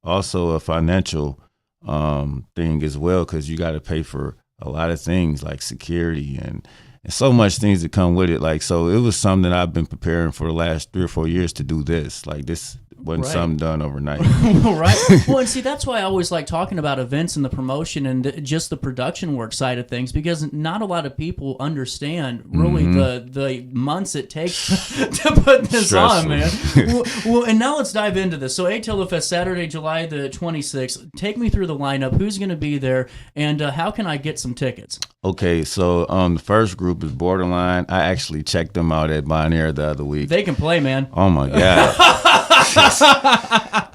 also a financial thing as well, because you got to pay for a lot of things like security and so much things that come with it. Like, so it was something that I've been preparing for the last 3 or 4 years to do this. Like, this wasn't something done overnight. Right. Well, and see, that's why I always like talking about events and the promotion and just the production work side of things, because not a lot of people understand really the months it takes to put this on, man. Well, and now let's dive into this. So Atilla Fest, Saturday, July the 26th. Take me through the lineup. Who's going to be there, and how can I get some tickets? Okay, so the first group is Borderline. I actually checked them out at Bon Air the other week. They can play, man. Oh my God.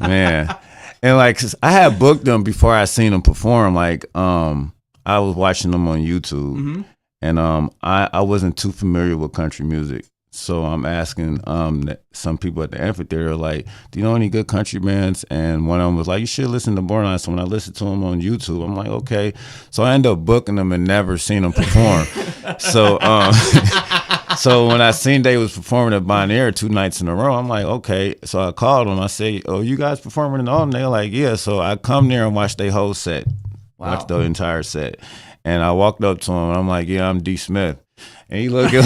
Man. And like, 'cause I had booked them before I seen them perform. Like, I was watching them on YouTube, and I wasn't too familiar with country music. So I'm asking some people at the amphitheater, like, do you know any good country bands? And one of them was like, you should listen to Borderline. So when I listened to them on YouTube, I'm like, okay. So I ended up booking them and never seen them perform. So when I seen they was performing at Bon Air 2 nights in a row, I'm like, okay. So I called them. I said, oh, you guys performing in all? And they're like, yeah. So I come there and watch their whole set. Watched the entire set. And I walked up to him, and I'm like, yeah, I'm D. Smith. And he looked like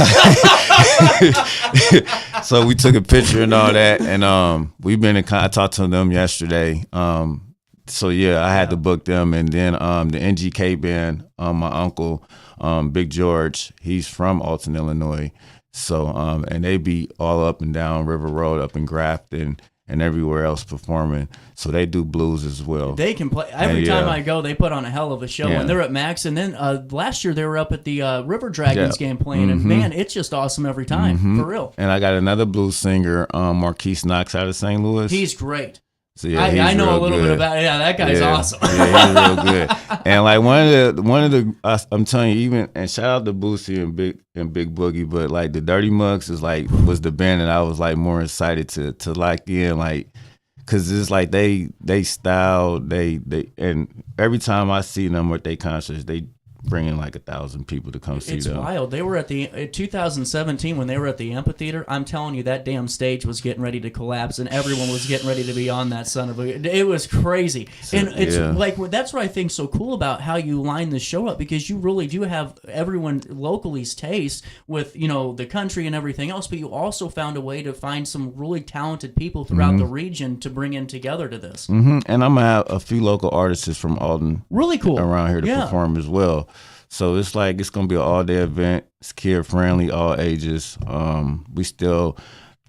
so we took a picture and all that, and we've been in I talked to them yesterday. So yeah, I had to book them, and then the NGK band, my uncle, Big George, he's from Alton, Illinois. So and they be all up and down River Road, up in Grafton, and everywhere else performing. So they do blues as well. They can play. Every time I go, they put on a hell of a show. And they're at Max. And then last year they were up at the River Dragons game playing. And man, it's just awesome every time, for real. And I got another blues singer, Marquise Knox out of St. Louis. He's great. So yeah, I know a little bit about it. Yeah, that guy's awesome. Yeah, he's real good. And like one of the I'm telling you, even, and shout out to Boosie and Big Boogie, but like the Dirty Mugs was the band that I was like more excited to lock in, like, cause it's like they style, they and every time I see them at their concerts, they bring in like 1,000 people to come see them. It's wild. They were at in 2017 when they were at the amphitheater. I'm telling you, that damn stage was getting ready to collapse, and everyone was getting ready to be on that son of a. It was crazy, and it's like that's what I think so cool about how you line the show up, because you really do have everyone locally's taste with the country and everything else, but you also found a way to find some really talented people throughout the region to bring in together to this. And I'm gonna have a few local artists from Alton, really cool, around here to perform as well. So it's like it's gonna be an all-day event. It's kid-friendly, all ages. We still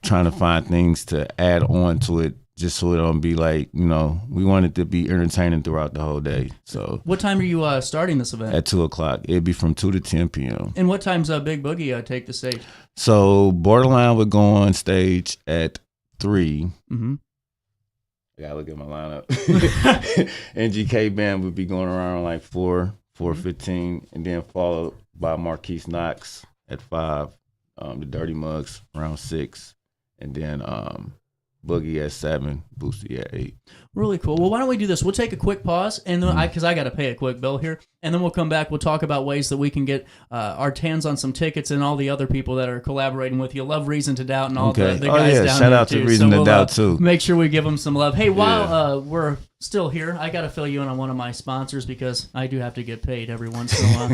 trying to find things to add on to it, just so it don't be like we want it to be entertaining throughout the whole day. So what time are you starting this event? At 2:00. It'd be from 2 to 10 p.m. And what time's Big Boogie take the stage? So Borderline would go on stage at 3. Mm-hmm. I gotta look at my lineup. NGK band would be going around like 4:15, and then followed by Marquise Knox at 5, the Dirty Mugs around 6, and then Boogie at 7, Boosie at 8. Really cool. Well, why don't we do this? We'll take a quick pause, and then because I got to pay a quick bill here, and then we'll come back. We'll talk about ways that we can get our hands on some tickets, and all the other people that are collaborating with you. Love Reason to Doubt and all the guys down shout there out too. to Reason to Doubt too. Make sure we give them some love. Hey, while we're still here, I got to fill you in on one of my sponsors, because I do have to get paid every once in a while.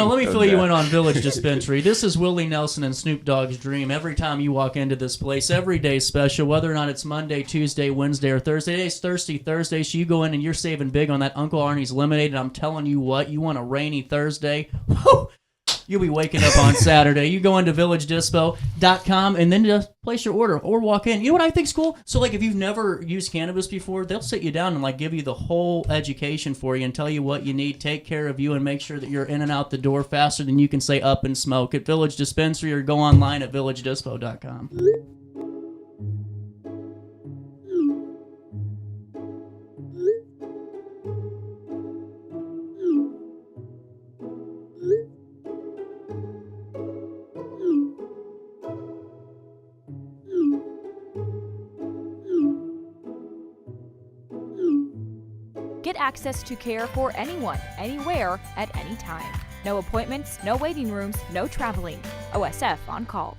Let me fill you in on Village Dispensary. This is Willie Nelson and Snoop Dogg's dream. Every time you walk into this place, every day special, whether or not it's Monday, Tuesday, Wednesday, or Thursday. Today's Thirsty Thursday, so you go in and you're saving big on that Uncle Arnie's Lemonade, and I'm telling you what, you want a rainy Thursday, whew, you'll be waking up on Saturday. You go into villagedispo.com and then just place your order or walk in. You know what I think's cool? So like if you've never used cannabis before, they'll sit you down and like give you the whole education for you and tell you what you need, take care of you, and make sure that you're in and out the door faster than you can say up and smoke at Village Dispensary, or go online at villagedispo.com. Get access to care for anyone, anywhere, at any time. No appointments, no waiting rooms, no traveling. OSF on call.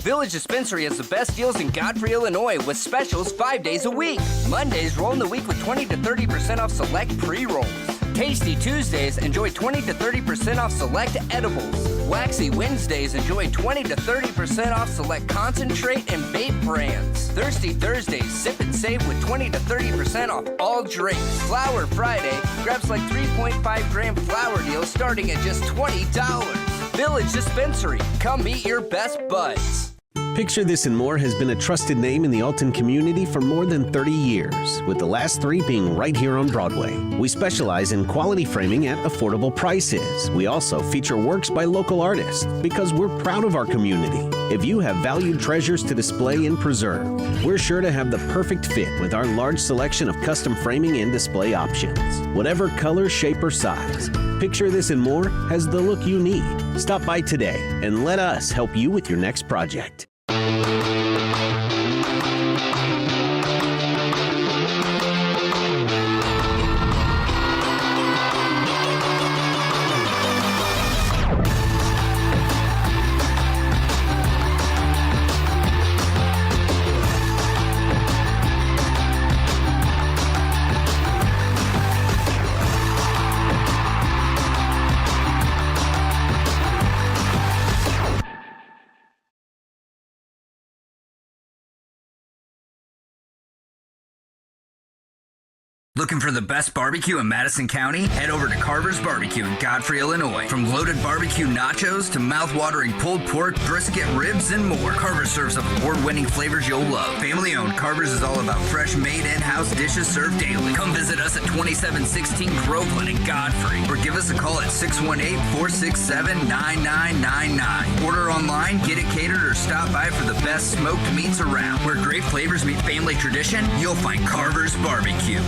Village Dispensary has the best deals in Godfrey, Illinois, with specials 5 days a week. Mondays roll in the week with 20 to 30% off select pre-rolls. Tasty Tuesdays, enjoy 20 to 30% off select edibles. Waxy Wednesdays, enjoy 20 to 30% off select concentrate and vape brands. Thirsty Thursdays, sip and save with 20 to 30% off all drinks. Flower Friday, grab select 3.5 gram flower deals starting at just $20. Village Dispensary. Come meet your best buds. Picture This and More has been a trusted name in the Alton community for more than 30 years, with the last 3 being right here on Broadway. We specialize in quality framing at affordable prices. We also feature works by local artists because we're proud of our community. If you have valued treasures to display and preserve, we're sure to have the perfect fit with our large selection of custom framing and display options. Whatever color, shape, or size, Picture This and More has the look you need. Stop by today and let us help you with your next project. 'Looking for the best barbecue in Madison County? Head over to Carver's Barbecue in Godfrey, Illinois. From loaded barbecue nachos to mouth-watering pulled pork, brisket, ribs, and more, Carver's serves up award-winning flavors you'll love. Family-owned, Carver's is all about fresh, made in-house dishes served daily. Come visit us at 2716 Groveland in Godfrey, or give us a call at 618-467-9999. Order online, get it catered, or stop by for the best smoked meats around. Where great flavors meet family tradition, you'll find Carver's Barbecue.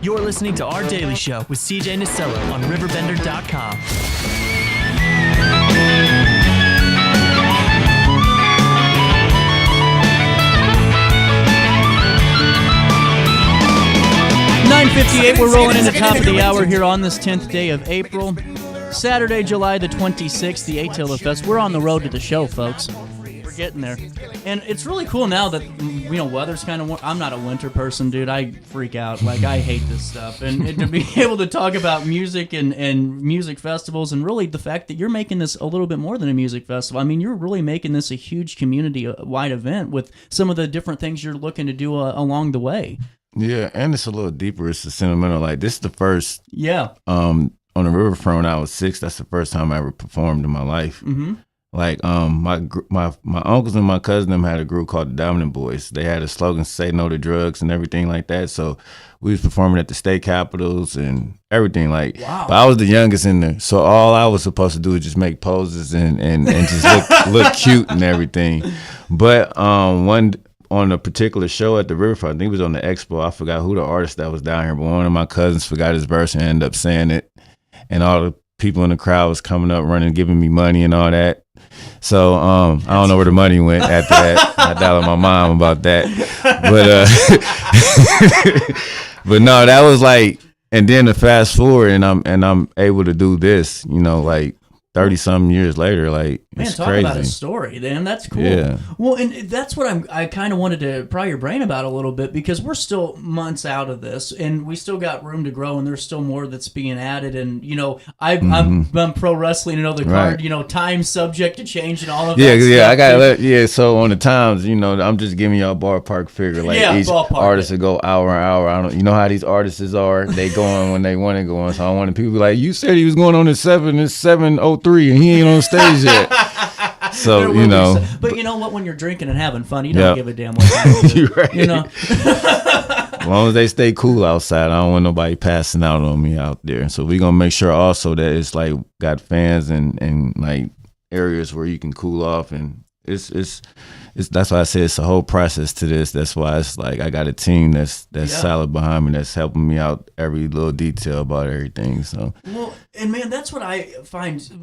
You're listening to Our Daily Show with CJ Nasello on RiverBender.com. .58, we're rolling into top of the hour here on this 10th day of April. Saturday, July the 26th, the A-Tailor Fest. We're on the road to the show, folks. We're getting there. And it's really cool now that, you know, weather's kind of warm. I'm not a winter person, dude. I freak out. Like, I hate this stuff. And to be able to talk about music and music festivals, and really the fact that you're making this a little bit more than a music festival. I mean, you're really making this a huge community-wide event with some of the different things you're looking to do along the way. Yeah, and it's a little deeper. It's a sentimental. Like, this is the first. Yeah. On the riverfront when I was 6. That's the first time I ever performed in my life. Mm-hmm. Like, my uncles and my cousin them had a group called the Dominant Boys. They had a slogan, "Say no to drugs" and everything like that. So we was performing at the state capitals and everything. Like, wow. But I was the youngest in there, so all I was supposed to do was just make poses and just look cute and everything. But on a particular show at the riverfront, I think it was on the expo. I forgot who the artist that was down here, but one of my cousins forgot his verse and ended up saying it, and all the people in the crowd was coming up, running, giving me money and all that. So I don't know where the money went after that. I dialed my mom about that, but no, that was like. And then to fast forward, and I'm able to do this, you know, like 30-something years later, like, man, it's talk crazy. about a story, then. That's cool. Yeah. Well, and that's what I kind of wanted to pry your brain about a little bit, because we're still months out of this, and we still got room to grow, and there's still more that's being added. And, you know, I'm pro wrestling, you know, the card, Right. you know, time subject to change and all of Yeah, that yeah, stuff. I got so on the times, you know, I'm just giving y'all ballpark figure. Like, Yeah, each ballpark, artist will go hour. I don't, you know how these artists are. They go on when they want to go on. So I want people to be like, you said he was going on at 7. It's 7:03, and he ain't on stage yet. So, you know, but you know what? When you're drinking and having fun, you don't Yep. give a damn what time it is, Right. you know. as long as they stay cool outside, I don't want nobody passing out on me out there. So we gonna make sure also that it's like got fans and like areas where you can cool off, and it's that's why I say it's a whole process to this. That's why it's like I got a team that's solid behind me, that's helping me out every little detail about everything. So Well, and man, that's what I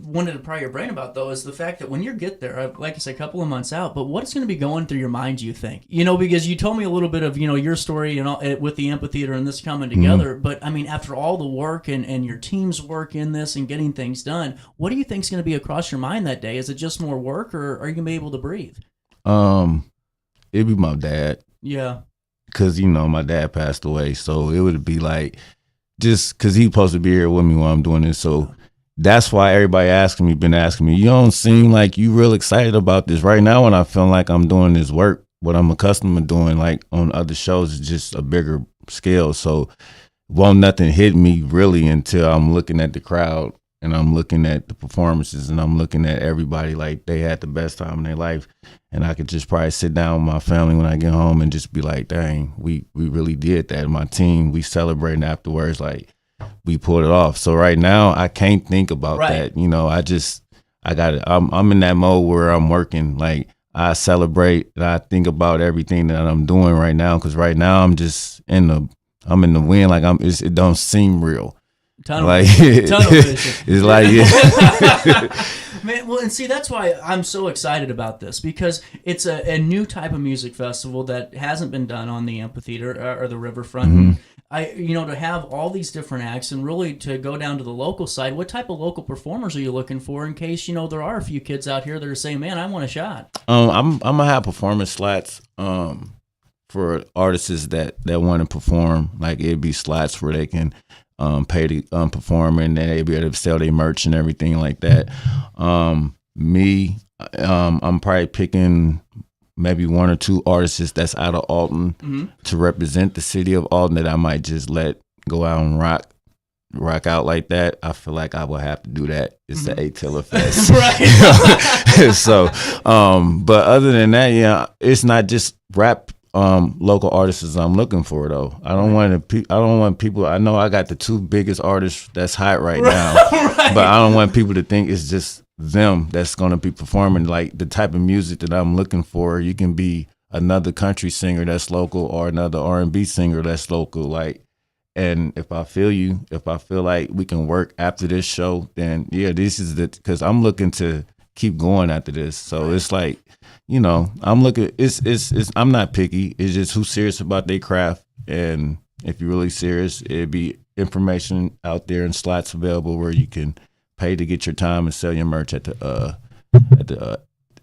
wanted to pry your brain about, though, is the fact that when you get there, like I said, a couple of months out, but what's going to be going through your mind, do you think? You know, because you told me a little bit of, you know, your story and all, with the amphitheater and this coming together, but I mean, after all the work and your team's work in this and getting things done, what do you think is going to be across your mind that day? Is it just more work, or are you going to be able to breathe? It'd be my dad. Yeah. Cause you know my dad passed away, so it would be like, just cause he's supposed to be here with me while I'm doing this. So that's why everybody been asking me, you don't seem like you real excited about this right now. When I feel like I'm doing this work, what I'm accustomed to doing, like on other shows, is just a bigger scale. So won't nothing hit me really until I'm looking at the crowd and I'm looking at the performances, and I'm looking at everybody like they had the best time in their life, and I could just probably sit down with my family when I get home and just be like, dang, we really did that. My team, we celebrating afterwards, like we pulled it off. So right now I can't think about that. You know, I got it. I'm in that mode where I'm working. Like I celebrate and I think about everything that I'm doing right now, because right now I'm just in the wind. Like it don't seem real. Tunnel like vision. It's like Man, well, and see, that's why I'm so excited about this, because it's a new type of music festival that hasn't been done on the amphitheater or the riverfront. To have all these different acts and really to go down to the local side, what type of local performers are you looking for in case, there are a few kids out here that are saying, man, I want a shot? I'm gonna have performance slots for artists that want to perform. Like it'd be slots where they can pay to perform, and then they'd be able to sell their merch and everything like that. I'm probably picking maybe one or two artists that's out of Alton to represent the city of Alton that I might just let go out and rock out like that. I feel like I will have to do that. It's the Attila Fest. Right. So, but other than that, yeah, it's not just rap local artists I'm looking for though. I don't want people. I know I got the two biggest artists that's hot right now, but I don't want people to think it's just them that's going to be performing. Like the type of music that I'm looking for, you can be another country singer that's local or another R&B singer that's local. Like, and if I feel like we can work after this show, then yeah, this is because I'm looking to keep going after this. So it's like, I'm looking. It's. I'm not picky. It's just who's serious about their craft, and if you're really serious, it'd be information out there and slots available where you can pay to get your time and sell your merch at the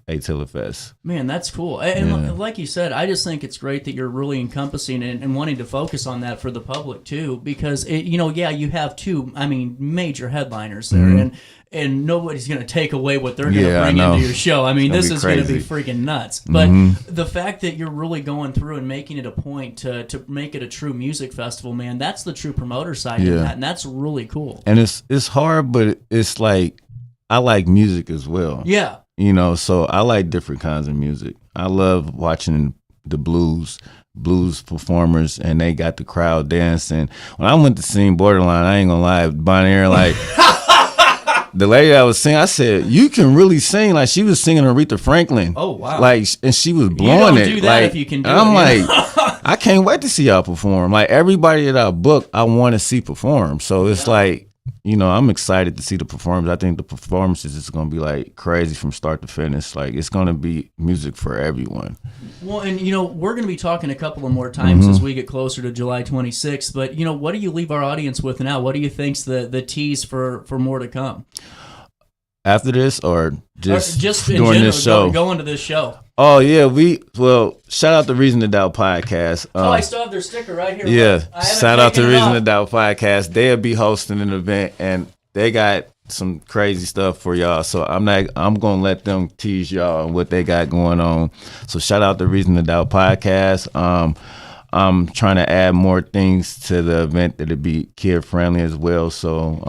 Attila Fest. Man, that's cool. And like you said, I just think it's great that you're really encompassing and wanting to focus on that for the public too, because you have two, major headliners there, and nobody's going to take away what they're going to bring into your show. This is going to be freaking nuts. But the fact that you're really going through and making it a point to make it a true music festival, man, that's the true promoter side of that, and that's really cool. And it's hard, but it's like I like music as well. Yeah. So I like different kinds of music. I love watching the blues performers, and they got the crowd dancing. When I went to sing Borderline, I ain't gonna lie, Bonnie Erin, like the lady that was singing, I said, you can really sing. Like she was singing Aretha Franklin. Oh wow! Like, and she was blowing it. Do that like if you can do I'm it. like, I can't wait to see y'all perform. Like everybody that I book, I want to see perform. So it's like, I'm excited to see the performance. I think the performances is going to be like crazy from start to finish. Like it's going to be music for everyone. Well, and we're going to be talking a couple of more times as we get closer to July 26th. But what do you leave our audience with now? What do you think's the tease for more to come? After this, or just in during general, this show? Going to this show. Oh yeah, shout out to Reason to Doubt podcast. I still have their sticker right here. Yeah, shout out to Reason to Doubt podcast. They'll be hosting an event, and they got some crazy stuff for y'all. So I'm gonna let them tease y'all on what they got going on. So shout out to Reason to Doubt podcast. I'm trying to add more things to the event that'll be kid friendly as well. So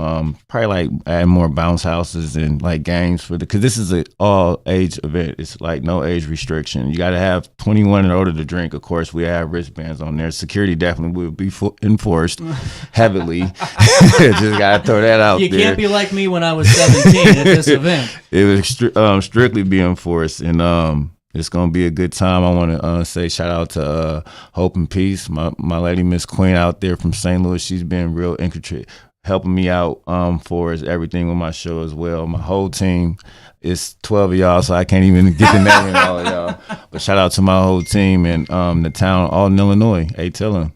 probably like add more bounce houses and like games because this is an all age event. It's like no age restriction. You got to have 21 and older to drink. Of course, we have wristbands on there. Security definitely will be enforced heavily. Just got to throw that out there. You can't be like me when I was 17 at this event. It was strictly be enforced, and it's going to be a good time. I want to say shout out to Hope and Peace, my lady Miss Queen out there from St. Louis. She's been real intricate, helping me out for everything with my show as well. My whole team is 12 of y'all, so I can't even get the name of all of y'all. But shout out to my whole team and the town, Alton, Illinois, Attila.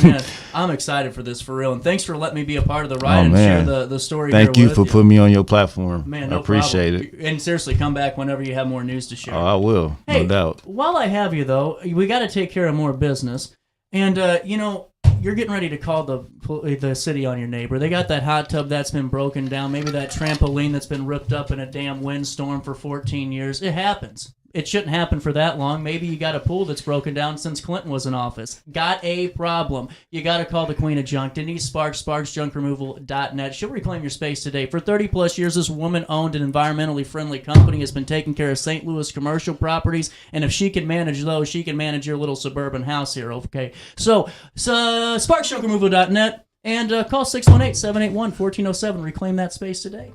Man, I'm excited for this, for real, and thanks for letting me be a part of the ride and share the story. Thank you for putting me on your platform. Man, I appreciate it. And seriously, come back whenever you have more news to share. Oh, I will, no doubt. While I have you though, we got to take care of more business, and you're getting ready to call the city on your neighbor. They got that hot tub that's been broken down, maybe that trampoline that's been ripped up in a damn windstorm for 14 years. It happens. it shouldn't happen for that long. Maybe you got a pool that's broken down since Clinton was in office. Got a problem. You got to call the Queen of Junk, Denise Sparks, sparksjunkremoval.net. She'll reclaim your space today. For 30-plus years, this woman-owned and environmentally friendly company has been taking care of St. Louis commercial properties, and if she can manage those, she can manage your little suburban house here, okay? So sparksjunkremoval.net, and call 618-781-1407. Reclaim that space today.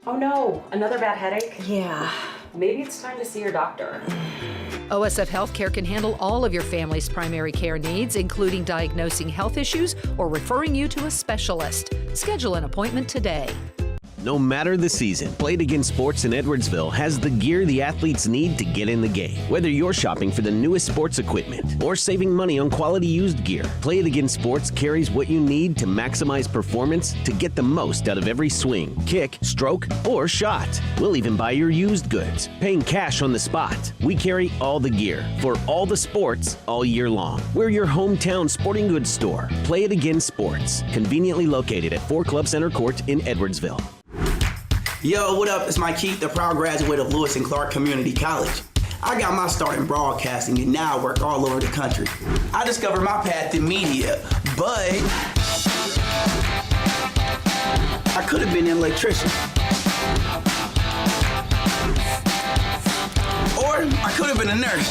Oh no, another bad headache? Yeah. Maybe it's time to see your doctor. OSF Healthcare can handle all of your family's primary care needs, including diagnosing health issues or referring you to a specialist. Schedule an appointment today. No matter the season, Play It Again Sports in Edwardsville has the gear the athletes need to get in the game. Whether you're shopping for the newest sports equipment or saving money on quality used gear, Play It Again Sports carries what you need to maximize performance to get the most out of every swing, kick, stroke, or shot. We'll even buy your used goods, paying cash on the spot. We carry all the gear for all the sports all year long. We're your hometown sporting goods store. Play It Again Sports, conveniently located at 4 Club Center Court in Edwardsville. Yo, what up? It's Mike Keith, the proud graduate of Lewis and Clark Community College. I got my start in broadcasting and now I work all over the country. I discovered my path in media, but I could have been an electrician. Or I could have been a nurse.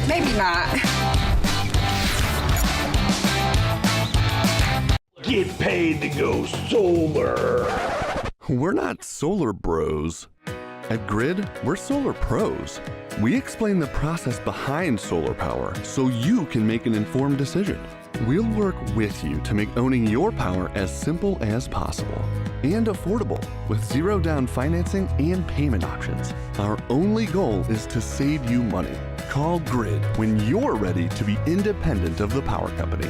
Maybe not. Get paid to go solar. We're not solar bros. At Grid, we're solar pros. We explain the process behind solar power so you can make an informed decision. We'll work with you to make owning your power as simple as possible and affordable with zero down financing and payment options. Our only goal is to save you money. Call Grid when you're ready to be independent of the power company.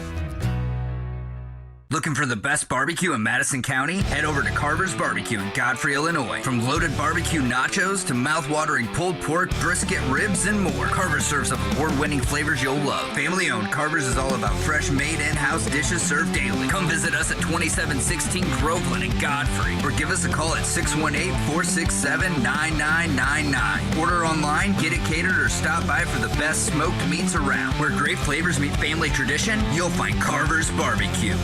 Looking for the best barbecue in Madison County? Head over to Carver's Barbecue in Godfrey, Illinois. From loaded barbecue nachos to mouth-watering pulled pork, brisket, ribs, and more, Carver's serves up award-winning flavors you'll love. Family-owned, Carver's is all about fresh, made in-house dishes served daily. Come visit us at 2716 Groveland in Godfrey, or give us a call at 618-467-9999. Order online, get it catered, or stop by for the best smoked meats around. Where great flavors meet family tradition, you'll find Carver's Barbecue.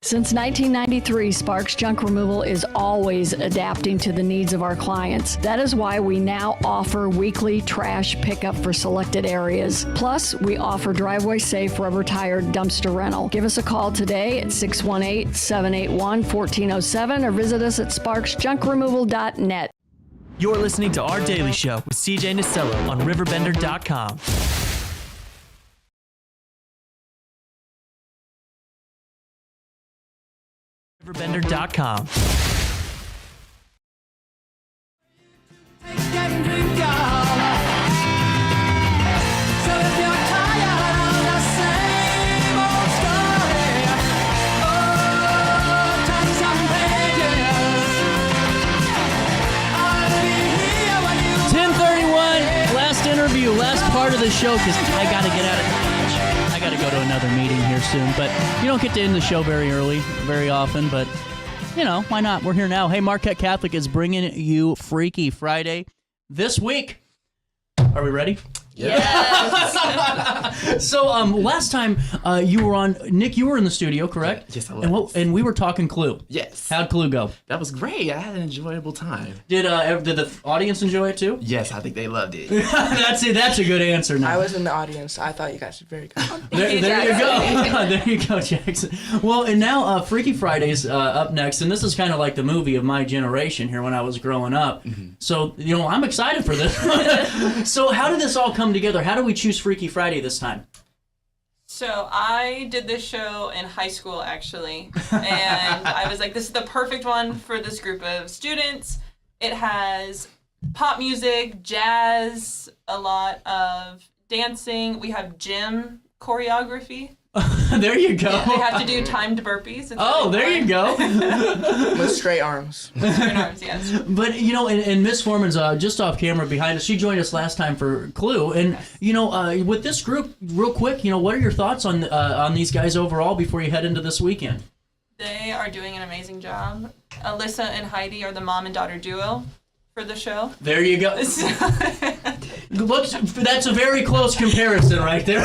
Since 1993, Sparks Junk Removal is always adapting to the needs of our clients. That is why we now offer weekly trash pickup for selected areas. Plus, we offer driveway-safe rubber-tired dumpster rental. Give us a call today at 618-781-1407 or visit us at sparksjunkremoval.net. You're listening to Our Daily Show with CJ Nasello on RiverBender.com. RiverBender.com. Last part of the show, because I got to get out of here. I got to go to another meeting here soon. But you don't get to end the show very early, very often. But, you know, why not? We're here now. Hey, Marquette Catholic is bringing you Freaky Friday this week. Are we ready? Yes. So last time you were on, Nick, you were in the studio, correct? Yes, I was. And we were talking Clue. Yes. How'd Clue go? That was great. I had an enjoyable time. Did the audience enjoy it too? Yes, I think they loved it. That's a good answer now. I was in the audience. I thought you guys did very good. There you go. There you go, Jackson. Well, and now Freaky Friday's up next, and this is kind of like the movie of my generation here when I was growing up. Mm-hmm. So, you know, I'm excited for this. So how did this all come together? How do we choose Freaky Friday this time? So I did this show in high school, actually, and I was like, this is the perfect one for this group of students. It has pop music, jazz, a lot of dancing. We have gym choreography. There you go. Yeah, they have to do timed burpees. It's really there fun. you go. With straight arms. Straight arms, yes. But, you know, and Miss Foreman's just off camera behind us. She joined us last time for Clue. And, you know, with this group, real quick, you know, what are your thoughts on these guys overall before you head into this weekend? They are doing an amazing job. Alyssa and Heidi are the mom and daughter duo. for the show. There you go. That's a very close comparison right there.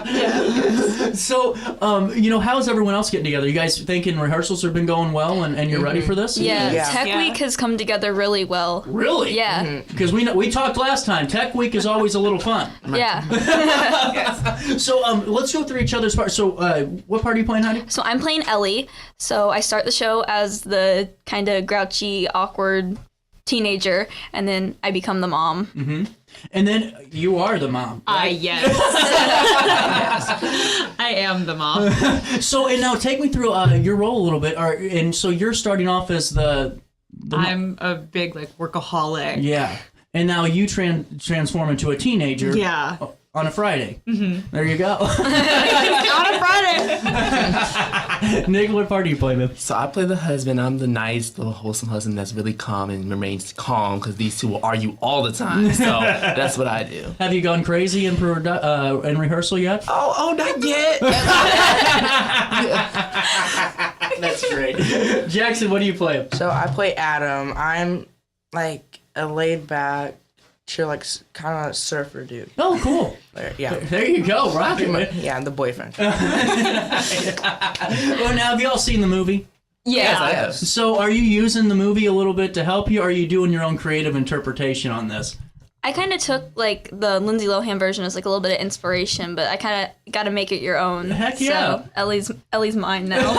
Yes. So, how's everyone else getting together? You guys thinking rehearsals have been going well and you're ready for this? Yeah, Tech Week has come together really well. Really? Yeah. Because we talked last time. Tech Week is always a little fun. Yeah. So let's go through each other's parts. So what part are you playing, Heidi? So I'm playing Ellie. So I start the show as the kind of grouchy, awkward teenager, and then I become the mom. Mm-hmm. And then you are the mom. Right? Yes. I am the mom. So, and now take me through your role a little bit. And so you're starting off as the I'm a big workaholic. Yeah. And now you transform into a teenager. Yeah. On a Friday. Mm-hmm. There you go. On a Friday. Nick, what part do you play with? So I play the husband. I'm the nice, the wholesome husband that's really calm and remains calm because these two will argue all the time. So that's what I do. Have you gone crazy in rehearsal yet? Oh, not yet. That's great. Jackson, what do you play? So I play Adam. I'm like a laid back, chill, kind of surfer dude. Oh, cool. Yeah. There you go, rocking it. Yeah, I'm the boyfriend. Well, now, have you all seen the movie? Yeah. Yes, I have. So are you using the movie a little bit to help you, or are you doing your own creative interpretation on this? I kind of took the Lindsay Lohan version as a little bit of inspiration, but I kind of got to make it your own. Heck yeah. So Ellie's mine now.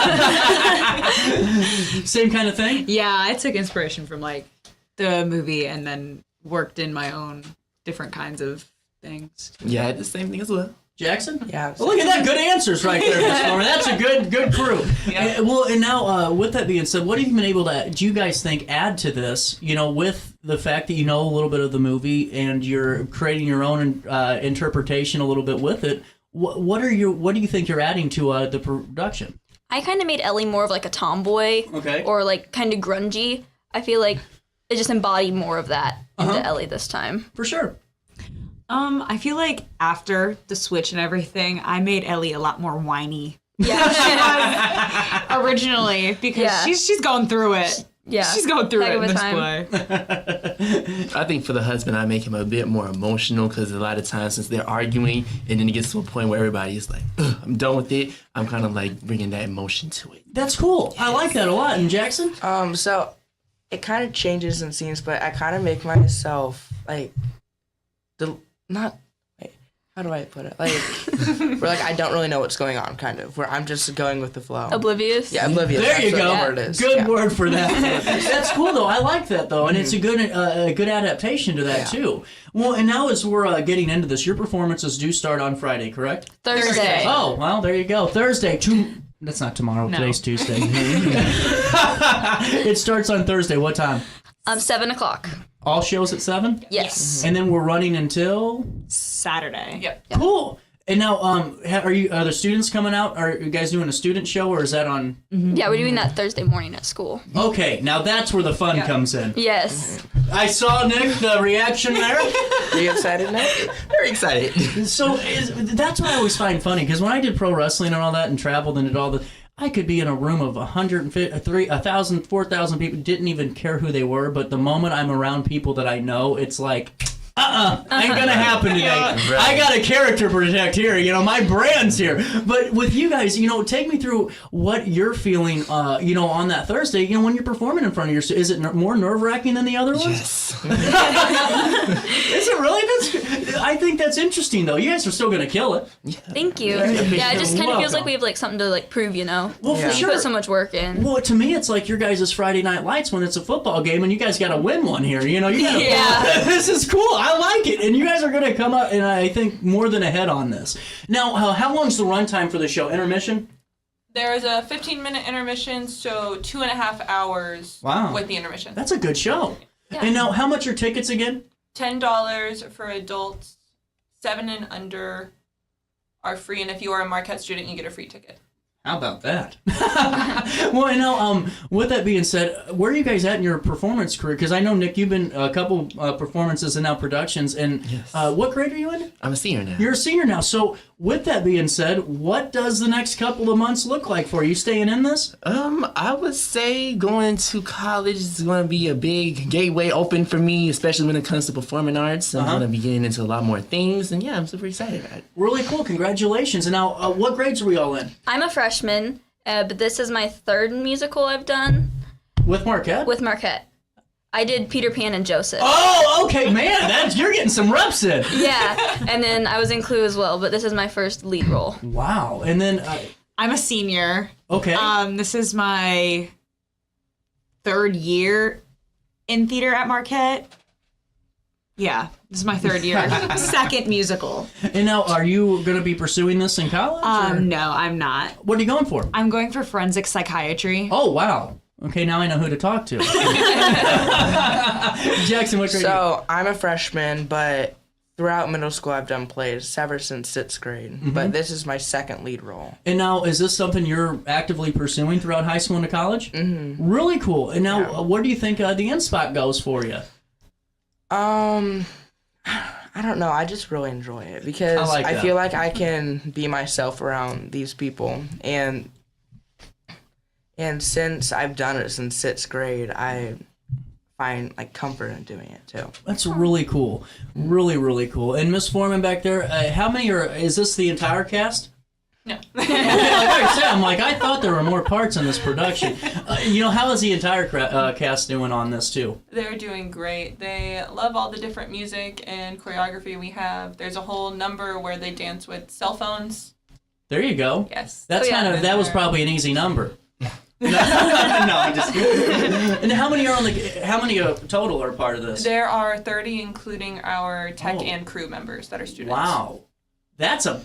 Same kind of thing? Yeah, I took inspiration from the movie and then worked in my own different kinds of things. Yeah, I had the same thing as well. Jackson? Yeah. Well, look at that. Good answers right there, Miss Norman. That's a good crew. Yeah. And now, with that being said, what have you been able to, do you guys think, add to this, with the fact that you know a little bit of the movie and you're creating your own interpretation a little bit with it? What do you think you're adding to the production? I kind of made Ellie more of a tomboy. Okay. Or kind of grungy. I feel like it just embodied more of that into Ellie this time. For sure. I feel like after the switch and everything, I made Ellie a lot more whiny. Yeah. She was originally because she's going through it. Yeah. She's going through Heck it of in a this time. play. I think for the husband, I make him a bit more emotional because a lot of times since they're arguing and then it gets to a point where everybody is like, I'm done with it, I'm kind of bringing that emotion to it. That's cool. Yes. I like that a lot. And Jackson? So it kind of changes in scenes, but I kind of make myself how do I put it? Where I don't really know what's going on, kind of. Where I'm just going with the flow. Oblivious? Yeah, oblivious. There you go. Word is. Good word for that. That's cool, though. I like that, though. And it's a good adaptation to that, too. Well, and now as we're getting into this, your performances do start on Friday, correct? Thursday. Oh, well, there you go. Thursday. That's not tomorrow. No. Today's Tuesday. It starts on Thursday. What time? 7 o'clock. All shows at 7? Yes. And then we're running until Saturday. Yep. Cool. And now, are the students coming out? Are you guys doing a student show, or is that on? Mm-hmm. Yeah, we're doing that Thursday morning at school. Okay, now that's where the fun comes in. Yes. I saw, Nick, the reaction there. Are you excited, Nick? Very excited. So that's what I always find funny, because when I did pro wrestling and all that and traveled and did all the, I could be in a room of 1,000, 4,000 people, didn't even care who they were, but the moment I'm around people that I know, it's like, ain't gonna happen today. Right. I got a character to protect here. My brand's here. But with you guys, take me through what you're feeling, on that Thursday, when you're performing in front of your students. Is it more nerve-wracking than the other ones? Yes. Is it really? I think that's interesting, though. You guys are still gonna kill it. Thank you. Yeah, it just kind of feels like we have something to prove, Well, for We sure. put so much work in. Well, to me, it's like your guys' Friday Night Lights when it's a football game, and you guys got to win one here. You gotta. Yeah. This is cool. I like it, and you guys are gonna come up, and I think more than ahead on this. Now, how long's the runtime for the show? Intermission? There is a 15-minute intermission, so 2.5 hours with the intermission. That's a good show. Yeah. And now, how much are tickets again? $10 for adults. 7 and under are free, and if you are a Marquette student, you get a free ticket. How about that? Well, I know, with that being said, where are you guys at in your performance career? Because I know, Nick, you've been a couple performances and now productions. And what grade are you in? I'm a senior now. You're a senior now. So with that being said, what does the next couple of months look like for you? You staying in this? I would say going to college is going to be a big gateway open for me, especially when it comes to performing arts. I'm going to be getting into a lot more things. And yeah, I'm super excited about it. Really cool. Congratulations. And now, what grades are we all in? I'm a freshman, but this is my third musical I've done. With Marquette? With Marquette. I did Peter Pan and Joseph. Oh, okay, man, you're getting some reps in. Yeah, and then I was in Clue as well, but this is my first lead role. Wow, and then... I'm a senior. Okay. This is my third year in theater at Marquette. Yeah, this is my third year. Second musical. And now, are you going to be pursuing this in college? No, I'm not. What are you going for? I'm going for forensic psychiatry. Oh, wow. Okay, now I know who to talk to. Jackson, what grade are you? So, I'm a freshman, but throughout middle school I've done plays ever since 6th grade. Mm-hmm. But this is my second lead role. And now, is this something you're actively pursuing throughout high school and to college? Mm-hmm. Really cool. And now, where do you think the end spot goes for you? I don't know. I just really enjoy it because I feel like I can be myself around these people. And since I've done it since 6th grade, I find like comfort in doing it too. That's really cool. Really, really cool. And Miss Foreman back there, how many is this the entire cast? No. I'm like, I thought there were more parts in this production. How is the entire cast doing on this too? They're doing great. They love all the different music and choreography we have. There's a whole number where they dance with cell phones. There you go. Yes. That's that was probably an easy number. No, I'm just kidding. And how many total are part of this? There are 30, including our tech and crew members that are students. Wow. That's a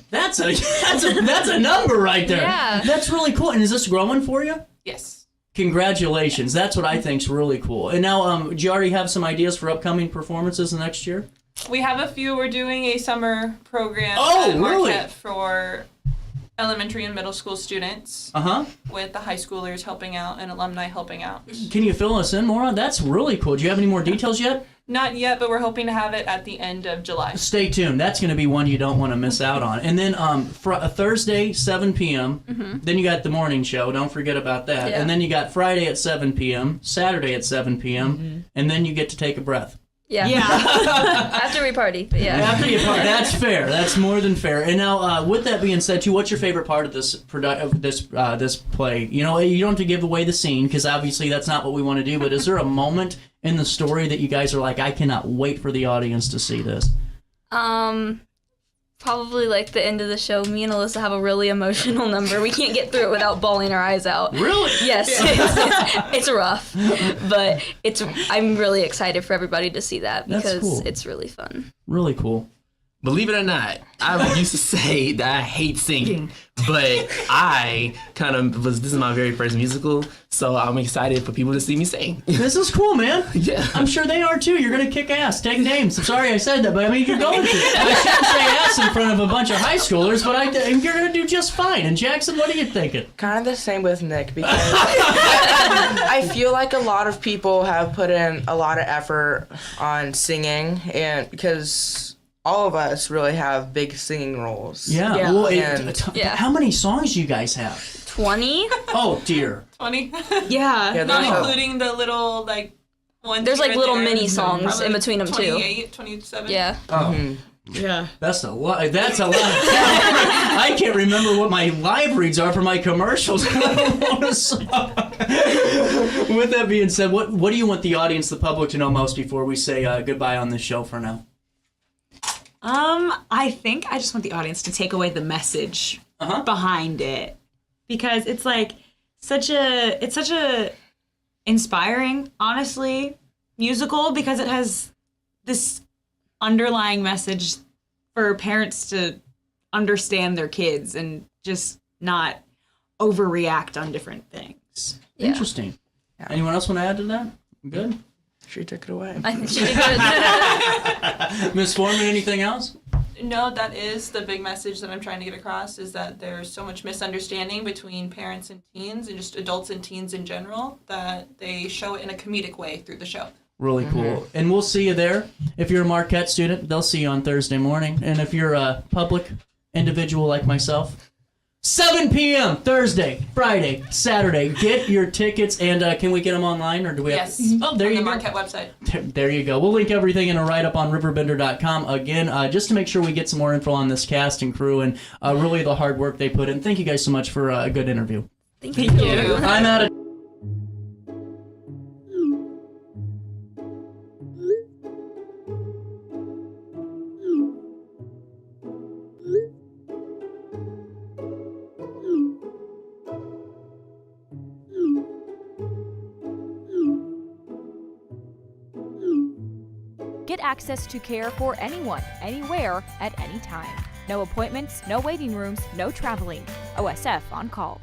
number right there. Yeah. That's really cool. And is this growing for you? Yes. Congratulations. That's what I think's really cool. And now, do you already have some ideas for upcoming performances next year? We have a few. We're doing a summer program at Marquette for elementary and middle school students. With the high schoolers helping out and alumni helping out. Can you fill us in more on? That's really cool. Do you have any more details yet? Not yet, but we're hoping to have it at the end of July. Stay tuned. That's going to be one you don't want to miss out on. And then Thursday, 7 p.m. Mm-hmm. Then you got the morning show. Don't forget about that. Yeah. And then you got Friday at 7 p.m., Saturday at 7 p.m., and then you get to take a breath. Yeah. After we party. But yeah. After you party. That's fair. That's more than fair. And now, with that being said, too, what's your favorite part of this this play? You don't have to give away the scene because obviously that's not what we want to do. But is there a moment in the story that you guys are like, I cannot wait for the audience to see this? Probably like the end of the show. Me and Alyssa have a really emotional number. We can't get through it without bawling our eyes out. Really? Yes. It's rough, but I'm really excited for everybody to see that because it's really fun. Really cool. Believe it or not, I used to say that I hate singing, but this is my very first musical, so I'm excited for people to see me sing. This is cool, man. Yeah. I'm sure they are too. You're going to kick ass. Take names. I'm sorry I said that, but I mean, you're going to. I shouldn't say ass in front of a bunch of high schoolers, but you're going to do just fine. And Jackson, what are you thinking? Kind of the same with Nick, because I feel like a lot of people have put in a lot of effort on singing, and because all of us really have big singing roles. Yeah. Well, how many songs do you guys have? 20. Oh, dear. 20? Yeah. Not including the little, ones. There's, little there. mini songs in between them, 28, too. 27. Yeah. Oh. Mm-hmm. Yeah. That's a lot. That's a lot. I can't remember what my live reads are for my commercials. With that being said, what do you want the audience, the public, to know most before we say goodbye on this show for now? I think I just want the audience to take away the message behind it, because it's such a inspiring, honestly, musical, because it has this underlying message for parents to understand their kids and just not overreact on different things. Yeah. Interesting. Yeah. Anyone else want to add to that? Good. She took it away. I think she did good. Miss Foreman, anything else? No, that is the big message that I'm trying to get across, is that there's so much misunderstanding between parents and teens and just adults and teens in general, that they show it in a comedic way through the show. Really cool. And we'll see you there. If you're a Marquette student, they'll see you on Thursday morning. And if you're a public individual like myself, 7 p.m. Thursday, Friday, Saturday. Get your tickets. And can we get them online, or do we Yes. have? Oh, there on you the go. Marquette website. There you go. We'll link everything in a write-up on RiverBender.com. Again, just to make sure we get some more info on this cast and crew and really the hard work they put in. Thank you guys so much for a good interview. Thank you. I'm out of... Get access to care for anyone, anywhere, at any time. No appointments, no waiting rooms, no traveling. OSF on call.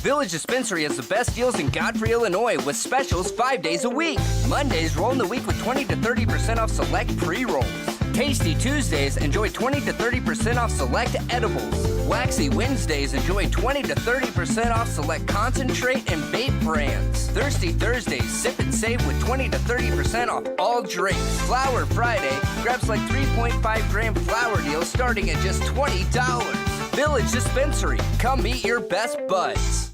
Village Dispensary has the best deals in Godfrey, Illinois, with specials 5 days a week. Mondays roll in the week with 20 to 30% off select pre-rolls. Tasty Tuesdays, enjoy 20 to 30% off select edibles. Waxy Wednesdays, enjoy 20 to 30% off select concentrate and vape brands. Thirsty Thursdays, sip and save with 20 to 30% off all drinks. Flower Friday, grab like 3.5 gram flower deals starting at just $20. Village Dispensary, come meet your best buds.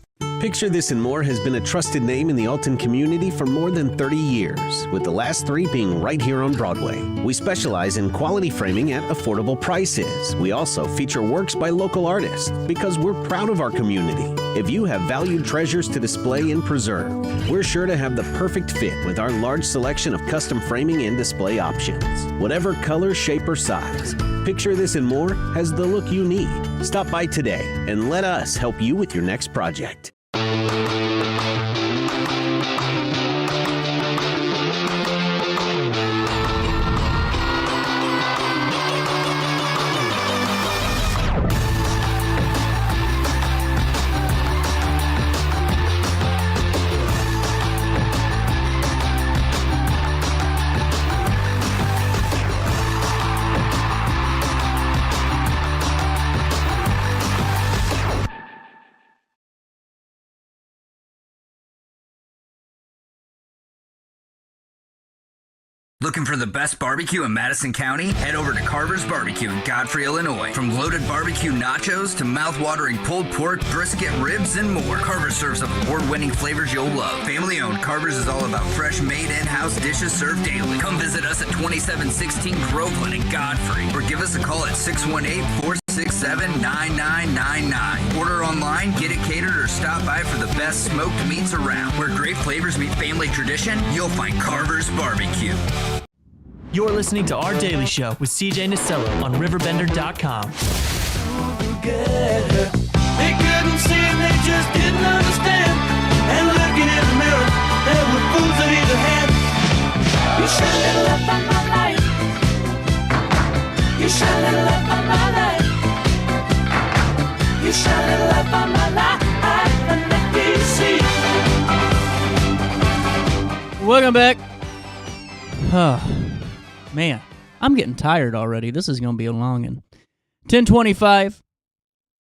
Picture This and More has been a trusted name in the Alton community for more than 30 years, with the last 3 being right here on Broadway. We specialize in quality framing at affordable prices. We also feature works by local artists because we're proud of our community. If you have valued treasures to display and preserve, we're sure to have the perfect fit with our large selection of custom framing and display options. Whatever color, shape, or size, Picture This and More has the look you need. Stop by today and let us help you with your next project. Looking for the best barbecue in Madison County? Head over to Carver's Barbecue in Godfrey, Illinois. From loaded barbecue nachos to mouth-watering pulled pork, brisket, ribs, and more, Carver's serves up award-winning flavors you'll love. Family-owned, Carver's is all about fresh, made in-house dishes served daily. Come visit us at 2716 Groveland in Godfrey, or give us a call at 618-467-9999. Order online, get it catered, or stop by for the best smoked meats around. Where great flavors meet family tradition, you'll find Carver's Barbecue. You're listening to Our Daily Show with CJ Nasello on RiverBender.com. They couldn't see, they just didn't understand. And looking in the mirror, there were fools at either hand. You shine a little light on my life. You shine a little light on my life. You shine a little light on my life. And let me see. Welcome back. Man, I'm getting tired already. This is going to be a long one. 10:25.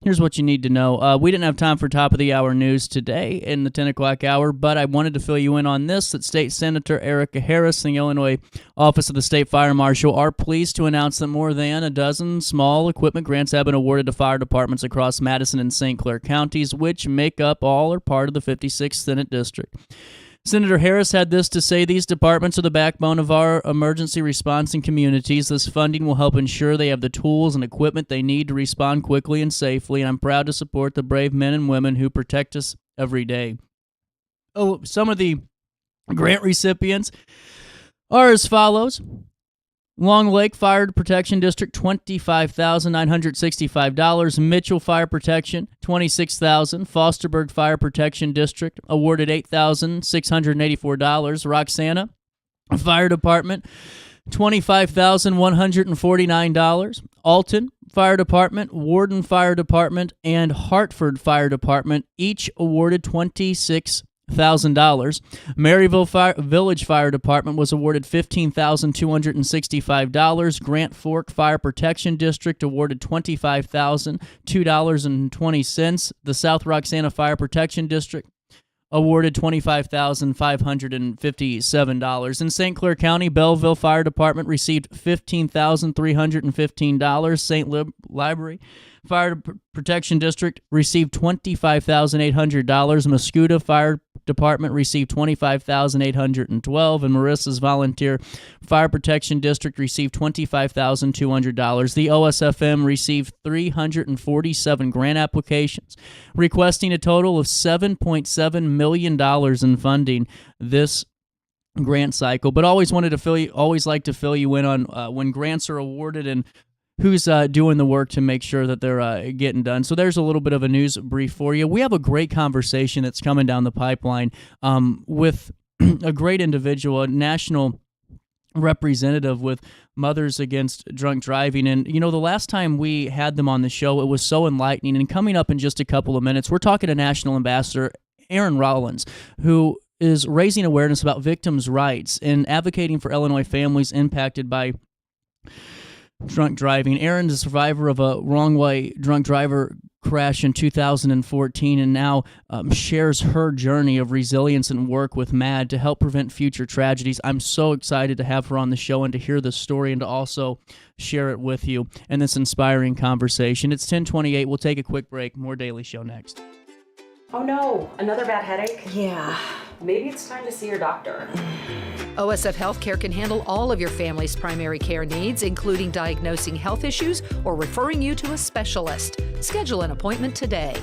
Here's what you need to know. We didn't have time for top of the hour news today in the 10 o'clock hour, but I wanted to fill you in on this, that State Senator Erica Harris and the Illinois Office of the State Fire Marshal are pleased to announce that more than a dozen small equipment grants have been awarded to fire departments across Madison and St. Clair counties, which make up all or part of the 56th Senate District. Senator Harris had this to say: these departments are the backbone of our emergency response in communities. This funding will help ensure they have the tools and equipment they need to respond quickly and safely, and I'm proud to support the brave men and women who protect us every day. Oh, some of the grant recipients are as follows. Long Lake Fire Protection District, $25,965. Mitchell Fire Protection, $26,000. Fosterburg Fire Protection District, awarded $8,684. Roxana Fire Department, $25,149. Alton Fire Department, Warden Fire Department, and Hartford Fire Department, each awarded $26,000. Maryville Village Fire Department was awarded $15,265. Grant Fork Fire Protection District awarded $25,002.20. The South Roxana Fire Protection District awarded $25,557. In St. Clair County, Belleville Fire Department received $15,315. St. Library Fire Protection District received $25,800. Mascoutah Fire Department received $25,812, and Marissa's Volunteer Fire Protection District received $25,200. The OSFM received 347 grant applications, requesting a total of $7.7 million in funding this grant cycle. But always like to fill you in on when grants are awarded and who's doing the work to make sure that they're getting done. So there's a little bit of a news brief for you. We have a great conversation that's coming down the pipeline with a great individual, a national representative with Mothers Against Drunk Driving. And, you know, the last time we had them on the show, it was so enlightening. And coming up in just a couple of minutes, we're talking to National Ambassador Erin Rollins, who is raising awareness about victims' rights and advocating for Illinois families impacted by drunk driving. Erin is a survivor of a wrong-way drunk driver crash in 2014 and now shares her journey of resilience and work with MADD to help prevent future tragedies. I'm so excited to have her on the show and to hear this story and to also share it with you in this inspiring conversation. It's 10:28. We'll take a quick break. More Daily Show next. Oh no, another bad headache? Yeah. Maybe it's time to see your doctor. OSF Healthcare can handle all of your family's primary care needs, including diagnosing health issues or referring you to a specialist. Schedule an appointment today.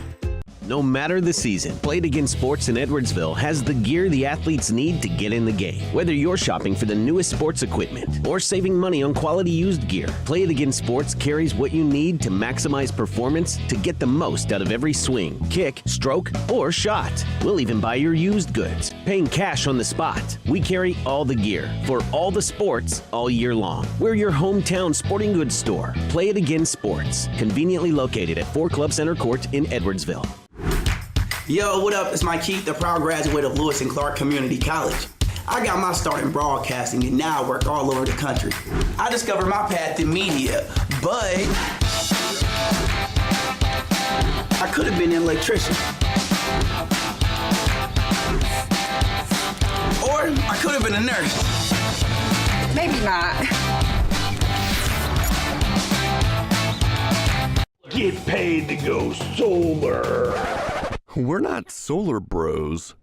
No matter the season, Play It Again Sports in Edwardsville has the gear the athletes need to get in the game. Whether you're shopping for the newest sports equipment or saving money on quality used gear, Play It Again Sports carries what you need to maximize performance to get the most out of every swing, kick, stroke, or shot. We'll even buy your used goods, paying cash on the spot. We carry all the gear for all the sports all year long. We're your hometown sporting goods store. Play It Again Sports, conveniently located at 4 Club Center Court in Edwardsville. Yo, what up? It's Mike Keith, the proud graduate of Lewis and Clark Community College. I got my start in broadcasting and now I work all over the country. I discovered my path in media, but I could have been an electrician. Or I could have been a nurse. Maybe not. Get paid to go solar. We're not solar bros.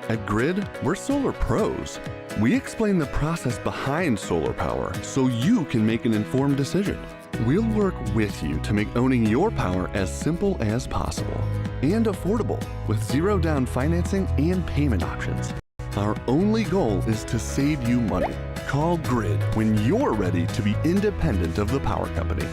At Grid, we're solar pros. We explain the process behind solar power so you can make an informed decision. We'll work with you to make owning your power as simple as possible and affordable with zero down financing and payment options. Our only goal is to save you money. Call Grid when you're ready to be independent of the power company.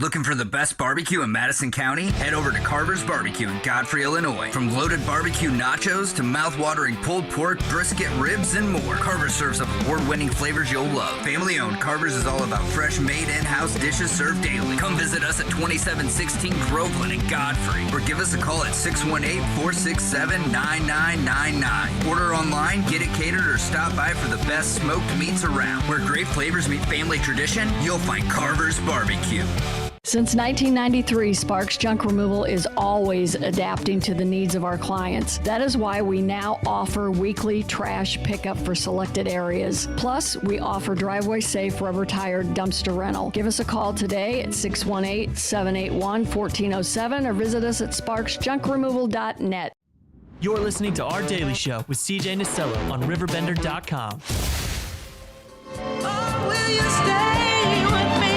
Looking for the best barbecue in Madison County? Head over to Carver's Barbecue in Godfrey, Illinois. From loaded barbecue nachos to mouth-watering pulled pork, brisket, ribs, and more, Carver's serves up award-winning flavors you'll love. Family-owned, Carver's is all about fresh-made in-house dishes served daily. Come visit us at 2716 Groveland in Godfrey, or give us a call at 618-467-9999. Order online, get it catered, or stop by for the best smoked meats around. Where great flavors meet family tradition, you'll find Carver's Barbecue. Since 1993, Sparks Junk Removal is always adapting to the needs of our clients. That is why we now offer weekly trash pickup for selected areas. Plus, we offer driveway safe rubber tire dumpster rental. Give us a call today at 618-781-1407 or visit us at sparksjunkremoval.net. You're listening to Our Daily Show with CJ Nasello on RiverBender.com. Oh, will you stay with me?